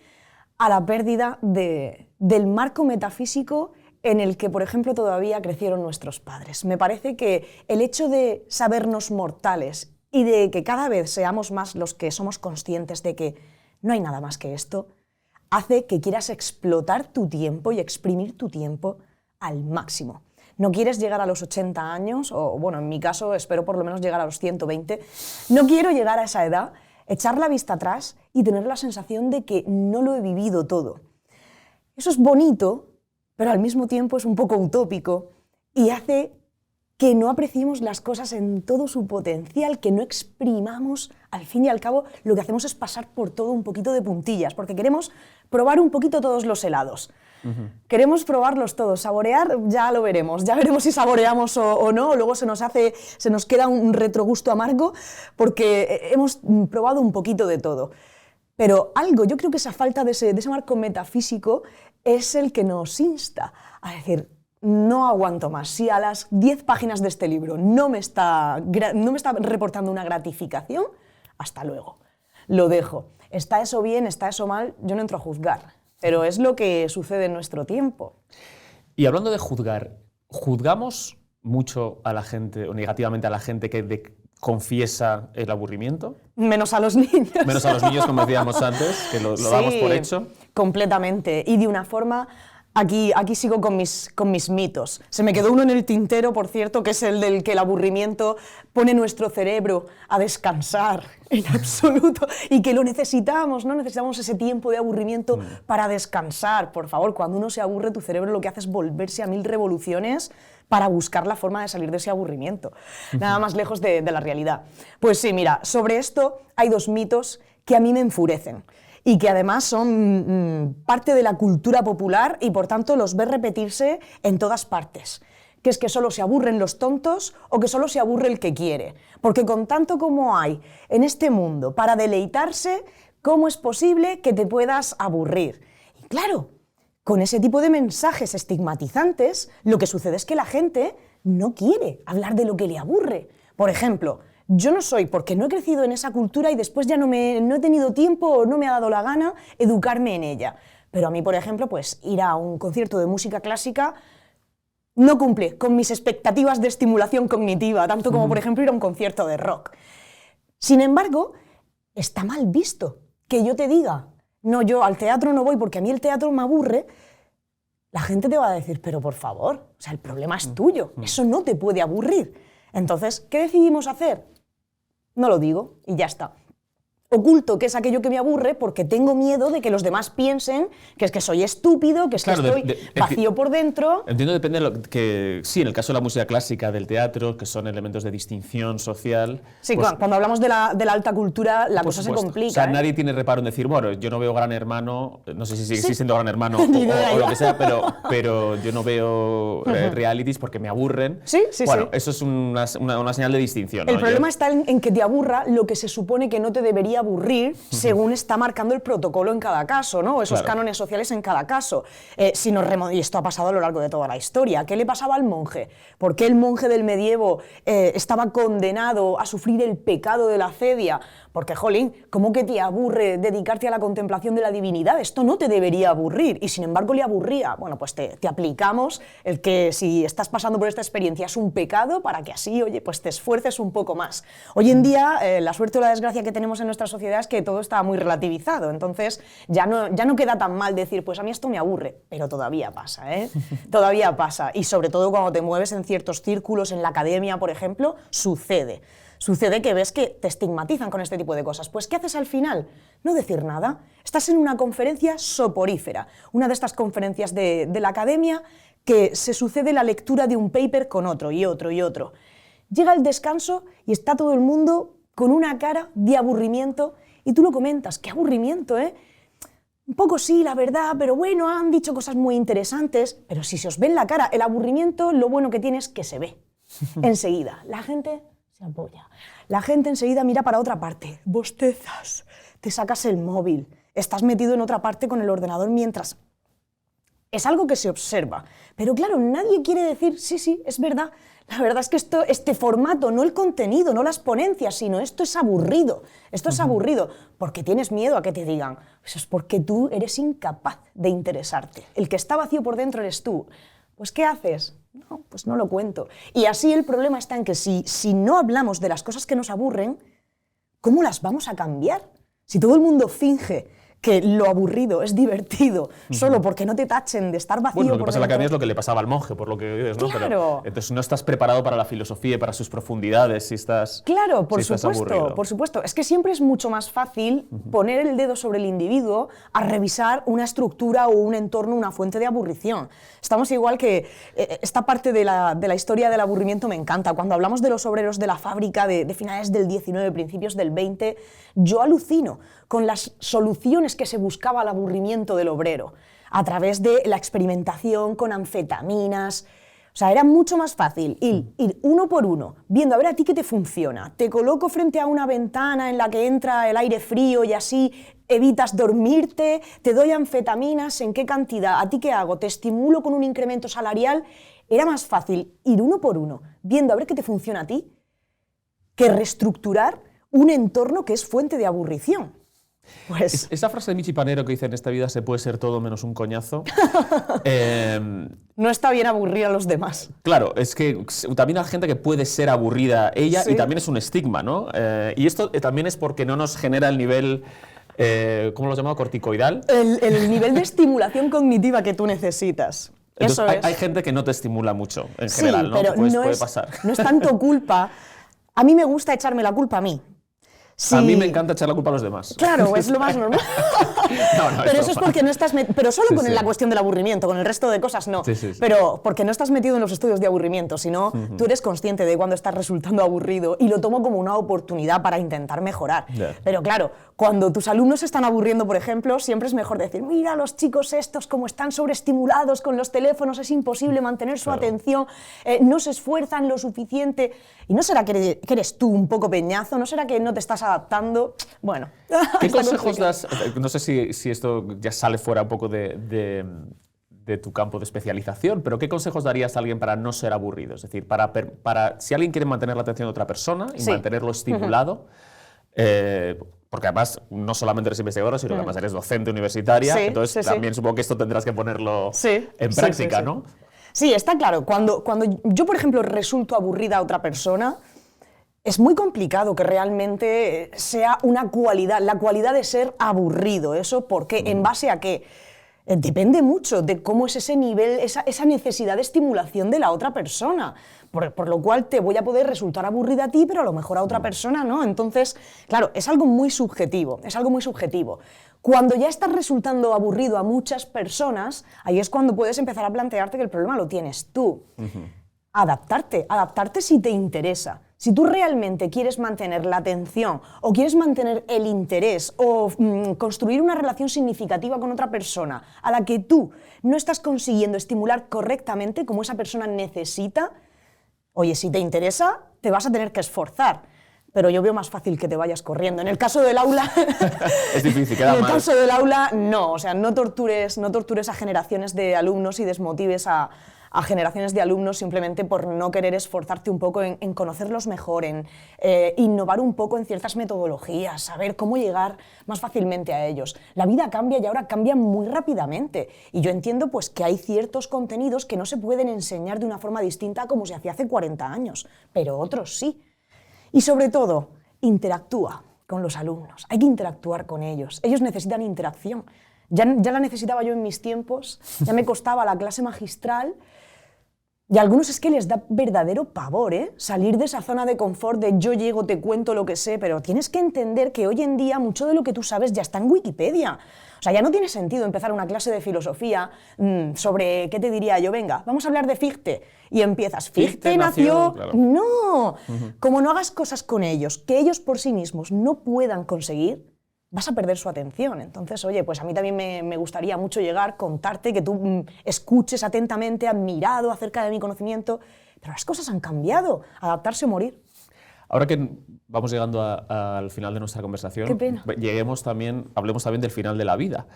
a la pérdida del marco metafísico en el que, por ejemplo, todavía crecieron nuestros padres. Me parece que el hecho de sabernos mortales y de que cada vez seamos más los que somos conscientes de que no hay nada más que esto, hace que quieras explotar tu tiempo y exprimir tu tiempo al máximo. No quieres llegar a los 80 años, o bueno, en mi caso espero por lo menos llegar a los 120. No quiero llegar a esa edad echar la vista atrás y tener la sensación de que no lo he vivido todo. Eso es bonito, pero al mismo tiempo es un poco utópico y hace que no apreciemos las cosas en todo su potencial, que no exprimamos, al fin y al cabo, lo que hacemos es pasar por todo un poquito de puntillas, porque queremos probar un poquito todos los helados. Queremos probarlos todos, saborear, ya lo veremos, ya veremos si saboreamos o no, luego se nos queda un retrogusto amargo, porque hemos probado un poquito de todo. Pero algo, yo creo que esa falta de ese marco metafísico es el que nos insta a decir, no aguanto más. Si a las 10 páginas de este libro no me está reportando una gratificación, hasta luego. Lo dejo. ¿Está eso bien? ¿Está eso mal? Yo no entro a juzgar, pero es lo que sucede en nuestro tiempo. Y hablando de juzgar, ¿juzgamos mucho a la gente, o negativamente a la gente que confiesa el aburrimiento? Menos a los niños. Menos a los niños, como decíamos antes, que lo damos por hecho. Completamente. Y de una forma... Aquí sigo con mis mitos. Se me quedó uno en el tintero, por cierto, que es el del que el aburrimiento pone nuestro cerebro a descansar en absoluto y que lo necesitamos, ¿no? Necesitamos ese tiempo de aburrimiento para descansar. Por favor, cuando uno se aburre, tu cerebro lo que hace es volverse a 1000 revoluciones para buscar la forma de salir de ese aburrimiento. Nada más lejos de la realidad. Pues sí, mira, sobre esto hay 2 mitos que a mí me enfurecen y que además son parte de la cultura popular y por tanto los ves repetirse en todas partes. Que es que solo se aburren los tontos o que solo se aburre el que quiere. Porque con tanto como hay en este mundo para deleitarse, ¿cómo es posible que te puedas aburrir? Y claro, con ese tipo de mensajes estigmatizantes, lo que sucede es que la gente no quiere hablar de lo que le aburre. Por ejemplo, yo no soy, porque no he crecido en esa cultura y después ya no he tenido tiempo o no me ha dado la gana educarme en ella. Pero a mí, por ejemplo, pues ir a un concierto de música clásica no cumple con mis expectativas de estimulación cognitiva, tanto como, por ejemplo, ir a un concierto de rock. Sin embargo, está mal visto que yo te diga, no, yo al teatro no voy porque a mí el teatro me aburre. La gente te va a decir, pero por favor, o sea, el problema es tuyo, eso no te puede aburrir. Entonces, ¿qué decidimos hacer? No lo digo y ya está. Oculto que es aquello que me aburre porque tengo miedo de que los demás piensen que es que soy estúpido, que es que estoy vacío por dentro. Entiendo, depende de lo que... Sí, en el caso de la música clásica, del teatro, que son elementos de distinción social... Sí, pues, cuando hablamos de la alta cultura, la cosa se complica. O sea, nadie tiene reparo en decir, bueno, yo no veo Gran Hermano, no sé si sigue existiendo Gran Hermano o lo que sea, pero yo no veo realities porque me aburren. Sí. Eso es una señal de distinción, ¿no? El problema está en que te aburra lo que se supone que no te debería aburrir según está marcando el protocolo en cada caso, ¿no? Esos cánones sociales en cada caso. Y esto ha pasado a lo largo de toda la historia. ¿Qué le pasaba al monje? ¿Por qué el monje del medievo estaba condenado a sufrir el pecado de la acedia? Porque, jolín, ¿cómo que te aburre dedicarte a la contemplación de la divinidad? Esto no te debería aburrir, y sin embargo le aburría. Bueno, pues te aplicamos el que si estás pasando por esta experiencia es un pecado para que así, oye, pues te esfuerces un poco más. Hoy en día, la suerte o la desgracia que tenemos en nuestra sociedad es que todo está muy relativizado, entonces ya no queda tan mal decir, pues a mí esto me aburre, pero todavía pasa, ¿eh? Todavía pasa, y sobre todo cuando te mueves en ciertos círculos, en la academia, por ejemplo, sucede. Sucede que ves que te estigmatizan con este tipo de cosas. Pues, ¿qué haces al final? No decir nada. Estás en una conferencia soporífera, una de estas conferencias de la academia que se sucede la lectura de un paper con otro y otro y otro. Llega el descanso y está todo el mundo con una cara de aburrimiento y tú lo comentas. ¡Qué aburrimiento, eh! Un poco sí, la verdad, pero bueno, han dicho cosas muy interesantes. Pero si se os ve en la cara el aburrimiento, lo bueno que tiene es que se ve enseguida. La gente se apoya. La gente enseguida mira para otra parte. Bostezas, te sacas el móvil, estás metido en otra parte con el ordenador mientras... Es algo que se observa. Pero claro, nadie quiere decir, sí, es verdad. La verdad es que este formato, no el contenido, no las ponencias, sino esto es aburrido. Esto es aburrido porque tienes miedo a que te digan. Eso es porque tú eres incapaz de interesarte. El que está vacío por dentro eres tú. Pues, ¿qué haces? No, pues no lo cuento. Y así el problema está en que si no hablamos de las cosas que nos aburren, ¿cómo las vamos a cambiar? Si todo el mundo finge que lo aburrido es divertido solo porque no te tachen de estar vacío. Bueno, lo que por pasa en la dentro. academia es lo que le pasaba al monje, por lo que dices, ¿no? Claro. Pero, entonces no estás preparado para la filosofía y para sus profundidades si estás Claro, por si estás supuesto, aburrido. por supuesto. Es que siempre es mucho más fácil poner el dedo sobre el individuo a revisar una estructura o un entorno, una fuente de aburrición. Estamos igual que esta parte de la historia del aburrimiento me encanta. Cuando hablamos de los obreros de la fábrica de finales del 19, principios del 20, yo alucino con las soluciones que se buscaba al aburrimiento del obrero a través de la experimentación con anfetaminas. O sea, era mucho más fácil ir uno por uno, viendo a ver a ti qué te funciona. Te coloco frente a una ventana en la que entra el aire frío y así evitas dormirte, te doy anfetaminas, ¿en qué cantidad? ¿A ti qué hago? ¿Te estimulo con un incremento salarial? Era más fácil ir uno por uno, viendo a ver qué te funciona a ti, que reestructurar un entorno que es fuente de aburrición. Pues... Esa frase de Michi Panero que dice en esta vida se puede ser todo menos un coñazo. No está bien aburrir a los demás. Claro, es que también hay gente que puede ser aburrida ella y también es un estigma, ¿no? Y esto también es porque no nos genera el nivel, ¿cómo lo llamamos? Corticoidal. El nivel de estimulación cognitiva que tú necesitas. Entonces, Eso es. Hay gente que no te estimula mucho en general, ¿no? Pero Puede pasar. No es tanto culpa. A mí me gusta echarme la culpa a mí. A mí me encanta echar la culpa a los demás. Claro, es lo más normal. No, pero eso es porque no estás... Pero solo con sí. la cuestión del aburrimiento, con el resto de cosas no. Sí. Pero porque no estás metido en los estudios de aburrimiento, sino tú eres consciente de cuando estás resultando aburrido y lo tomo como una oportunidad para intentar mejorar. Yeah. Pero claro, cuando tus alumnos se están aburriendo, por ejemplo, siempre es mejor decir, mira, los chicos estos como están sobreestimulados con los teléfonos, es imposible mantener su atención, no se esfuerzan lo suficiente. ¿Y no será que eres tú un poco peñazo? ¿No será que no te estás adaptando? Bueno. ¿Qué consejos das? No sé si esto ya sale fuera un poco de tu campo de especialización, pero ¿qué consejos darías a alguien para no ser aburrido? Es decir, para si alguien quiere mantener la atención de otra persona y mantenerlo estimulado, porque además no solamente eres investigadora, sino que además eres docente universitaria, entonces también supongo que esto tendrás que ponerlo en práctica, ¿no? Sí, está claro. Cuando yo, por ejemplo, resulto aburrida a otra persona, es muy complicado que realmente sea una cualidad, la cualidad de ser aburrido. ¿Eso por qué? ¿En base a qué? Depende mucho de cómo es ese nivel, esa necesidad de estimulación de la otra persona. Por lo cual te voy a poder resultar aburrida a ti, pero a lo mejor a otra persona no. Entonces, claro, es algo muy subjetivo, Cuando ya estás resultando aburrido a muchas personas, ahí es cuando puedes empezar a plantearte que el problema lo tienes tú. Adaptarte si te interesa. Si tú realmente quieres mantener la atención o quieres mantener el interés o construir una relación significativa con otra persona a la que tú no estás consiguiendo estimular correctamente como esa persona necesita, oye, si te interesa, te vas a tener que esforzar. Pero yo veo más fácil que te vayas corriendo. En el caso del aula... Es difícil, queda mal. En el caso del aula, no. O sea, no tortures a generaciones de alumnos y desmotives a generaciones de alumnos simplemente por no querer esforzarte un poco en conocerlos mejor, en innovar un poco en ciertas metodologías, saber cómo llegar más fácilmente a ellos. La vida cambia y ahora cambia muy rápidamente. Y yo entiendo pues, que hay ciertos contenidos que no se pueden enseñar de una forma distinta como se hacía hace 40 años, pero otros sí. Y sobre todo, interactúa con los alumnos. Hay que interactuar con ellos. Ellos necesitan interacción. Ya la necesitaba yo en mis tiempos, ya me costaba la clase magistral. Y a algunos es que les da verdadero pavor, salir de esa zona de confort de yo llego, te cuento lo que sé, pero tienes que entender que hoy en día mucho de lo que tú sabes ya está en Wikipedia. O sea, ya no tiene sentido empezar una clase de filosofía sobre, ¿qué te diría yo? Venga, vamos a hablar de Fichte. Y empiezas, Fichte nació... Claro. No, como no hagas cosas con ellos que ellos por sí mismos no puedan conseguir, vas a perder su atención. Entonces, oye, pues a mí también me gustaría mucho llegar, contarte, que tú escuches atentamente, admirado acerca de mi conocimiento, pero las cosas han cambiado, adaptarse o morir. Ahora que vamos llegando al final de nuestra conversación, qué pena. Hablemos también del final de la vida.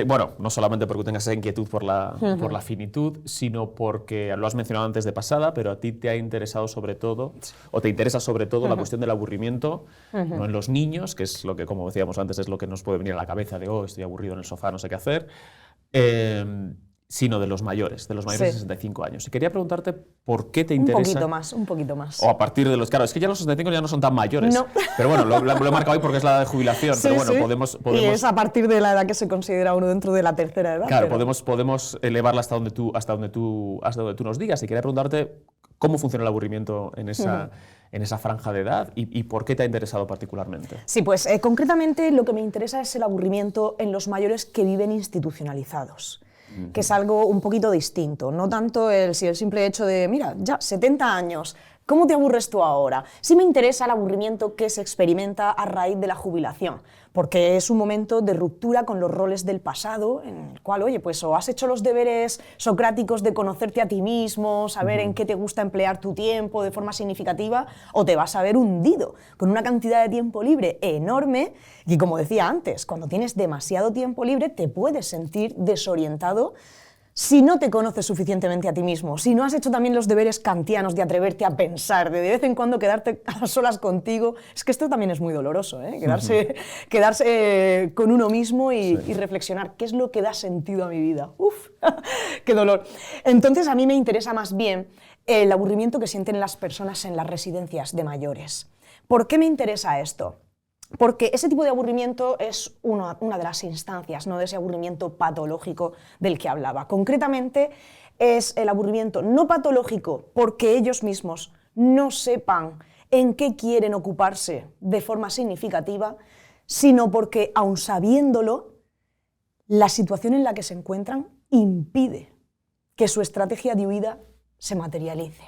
Bueno, no solamente porque tengas esa inquietud por la finitud, sino porque lo has mencionado antes de pasada, pero a ti te ha interesado sobre todo, o te interesa sobre todo la cuestión del aburrimiento, no en los niños, que es lo que, como decíamos antes, es lo que nos puede venir a la cabeza de, estoy aburrido en el sofá, no sé qué hacer, sino de los mayores de 65 años. Y quería preguntarte por qué te interesa... Un poquito más. O a partir de los... Claro, es que ya los 65 ya no son tan mayores. No. Pero bueno, lo he marcado hoy porque es la edad de jubilación. Sí, pero bueno, sí. podemos... Y es a partir de la edad que se considera uno dentro de la tercera edad. Claro, pero... podemos elevarla hasta donde tú nos digas. Y quería preguntarte cómo funciona el aburrimiento en esa franja de edad y por qué te ha interesado particularmente. Sí, pues concretamente lo que me interesa es el aburrimiento en los mayores que viven institucionalizados, que es algo un poquito distinto. No tanto el simple hecho de, mira, ya 70 años, ¿cómo te aburres tú ahora? Sí me interesa el aburrimiento que se experimenta a raíz de la jubilación, porque es un momento de ruptura con los roles del pasado, en el cual, oye, pues o has hecho los deberes socráticos de conocerte a ti mismo, saber en qué te gusta emplear tu tiempo de forma significativa, o te vas a ver hundido con una cantidad de tiempo libre enorme, y como decía antes, cuando tienes demasiado tiempo libre te puedes sentir desorientado si no te conoces suficientemente a ti mismo, si no has hecho también los deberes kantianos de atreverte a pensar, de vez en cuando quedarte a solas contigo. Es que esto también es muy doloroso, ¿eh? Quedarse con uno mismo y reflexionar qué es lo que da sentido a mi vida. ¡Uf! ¡Qué dolor! Entonces a mí me interesa más bien el aburrimiento que sienten las personas en las residencias de mayores. ¿Por qué me interesa esto? Porque ese tipo de aburrimiento es una de las instancias, ¿no?, de ese aburrimiento patológico del que hablaba. Concretamente es el aburrimiento no patológico porque ellos mismos no sepan en qué quieren ocuparse de forma significativa, sino porque, aun sabiéndolo, la situación en la que se encuentran impide que su estrategia de huida se materialice.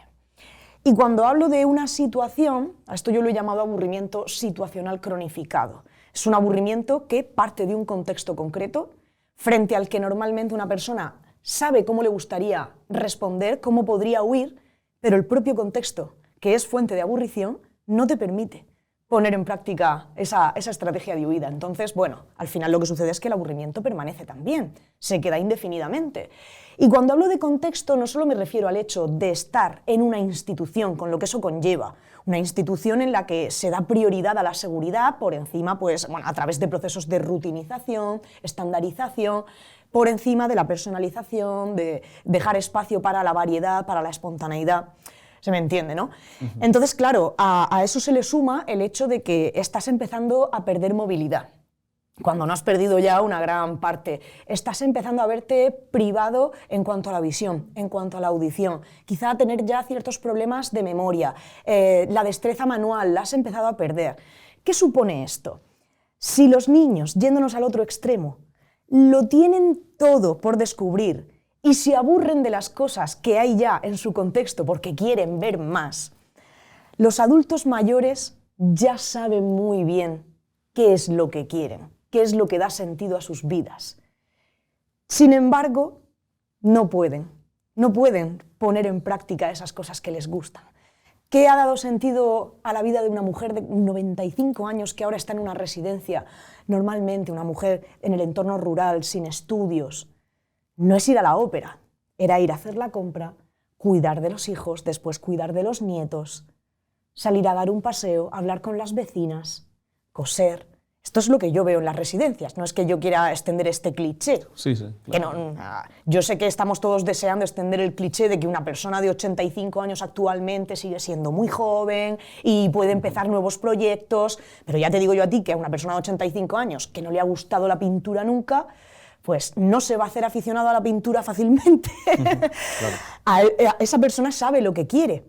Y cuando hablo de una situación, a esto yo lo he llamado aburrimiento situacional cronificado. Es un aburrimiento que parte de un contexto concreto, frente al que normalmente una persona sabe cómo le gustaría responder, cómo podría huir, pero el propio contexto, que es fuente de aburrición, no te permite poner en práctica esa estrategia de huida. Entonces, bueno, al final lo que sucede es que el aburrimiento permanece también, se queda indefinidamente. Y cuando hablo de contexto no solo me refiero al hecho de estar en una institución, con lo que eso conlleva, una institución en la que se da prioridad a la seguridad por encima, pues, bueno, a través de procesos de rutinización, estandarización, por encima de la personalización, de dejar espacio para la variedad, para la espontaneidad. Se me entiende, ¿no? Entonces, claro, a eso se le suma el hecho de que estás empezando a perder movilidad. Cuando no has perdido ya una gran parte, estás empezando a verte privado en cuanto a la visión, en cuanto a la audición, quizá a tener ya ciertos problemas de memoria, la destreza manual la has empezado a perder. ¿Qué supone esto? Si los niños, yéndonos al otro extremo, lo tienen todo por descubrir y se aburren de las cosas que hay ya en su contexto porque quieren ver más, los adultos mayores ya saben muy bien qué es lo que quieren, qué es lo que da sentido a sus vidas. Sin embargo, no pueden poner en práctica esas cosas que les gustan. ¿Qué ha dado sentido a la vida de una mujer de 95 años que ahora está en una residencia? Normalmente una mujer en el entorno rural, sin estudios. No es ir a la ópera, era ir a hacer la compra, cuidar de los hijos, después cuidar de los nietos, salir a dar un paseo, hablar con las vecinas, coser. Esto es lo que yo veo en las residencias, no es que yo quiera extender este cliché. Sí, claro. Que no, yo sé que estamos todos deseando extender el cliché de que una persona de 85 años actualmente sigue siendo muy joven y puede empezar nuevos proyectos, pero ya te digo yo a ti que a una persona de 85 años que no le ha gustado la pintura nunca, pues no se va a hacer aficionado a la pintura fácilmente. Claro. Esa persona sabe lo que quiere,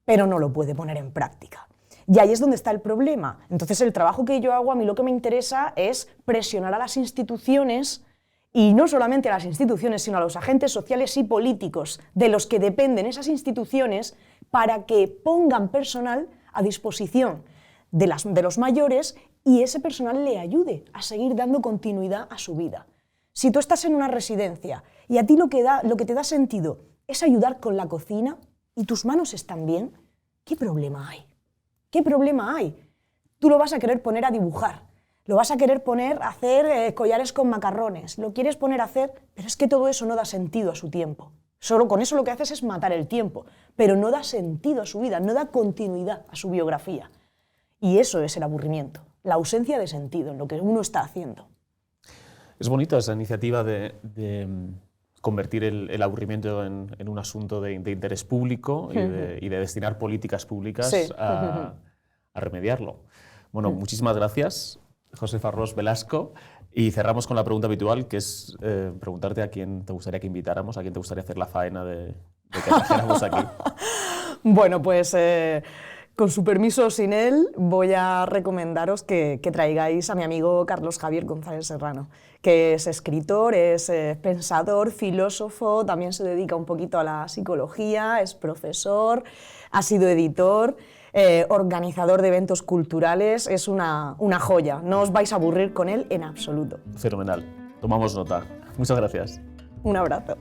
pero no lo puede poner en práctica. Y ahí es donde está el problema. Entonces el trabajo que yo hago, a mí lo que me interesa es presionar a las instituciones, y no solamente a las instituciones, sino a los agentes sociales y políticos de los que dependen esas instituciones, para que pongan personal a disposición de los mayores y ese personal le ayude a seguir dando continuidad a su vida. Si tú estás en una residencia y a ti lo que te da sentido es ayudar con la cocina y tus manos están bien, ¿qué problema hay? ¿Qué problema hay? Tú lo vas a querer poner a dibujar, lo vas a querer poner a hacer collares con macarrones, lo quieres poner a hacer, pero es que todo eso no da sentido a su tiempo. Solo con eso lo que haces es matar el tiempo, pero no da sentido a su vida, no da continuidad a su biografía. Y eso es el aburrimiento, la ausencia de sentido en lo que uno está haciendo. Es bonita esa iniciativa de convertir el aburrimiento en un asunto de interés público y de destinar políticas públicas a remediarlo. Bueno, muchísimas gracias, Josefa Ros Velasco. Y cerramos con la pregunta habitual, que es preguntarte a quién te gustaría que invitáramos, a quién te gustaría hacer la faena de que trajéramos aquí. Bueno, pues con su permiso, sin él, voy a recomendaros que traigáis a mi amigo Carlos Javier González Serrano, que es escritor, es pensador, filósofo, también se dedica un poquito a la psicología, es profesor, ha sido editor, organizador de eventos culturales, es una joya, no os vais a aburrir con él en absoluto. Fenomenal, tomamos nota. Muchas gracias. Un abrazo.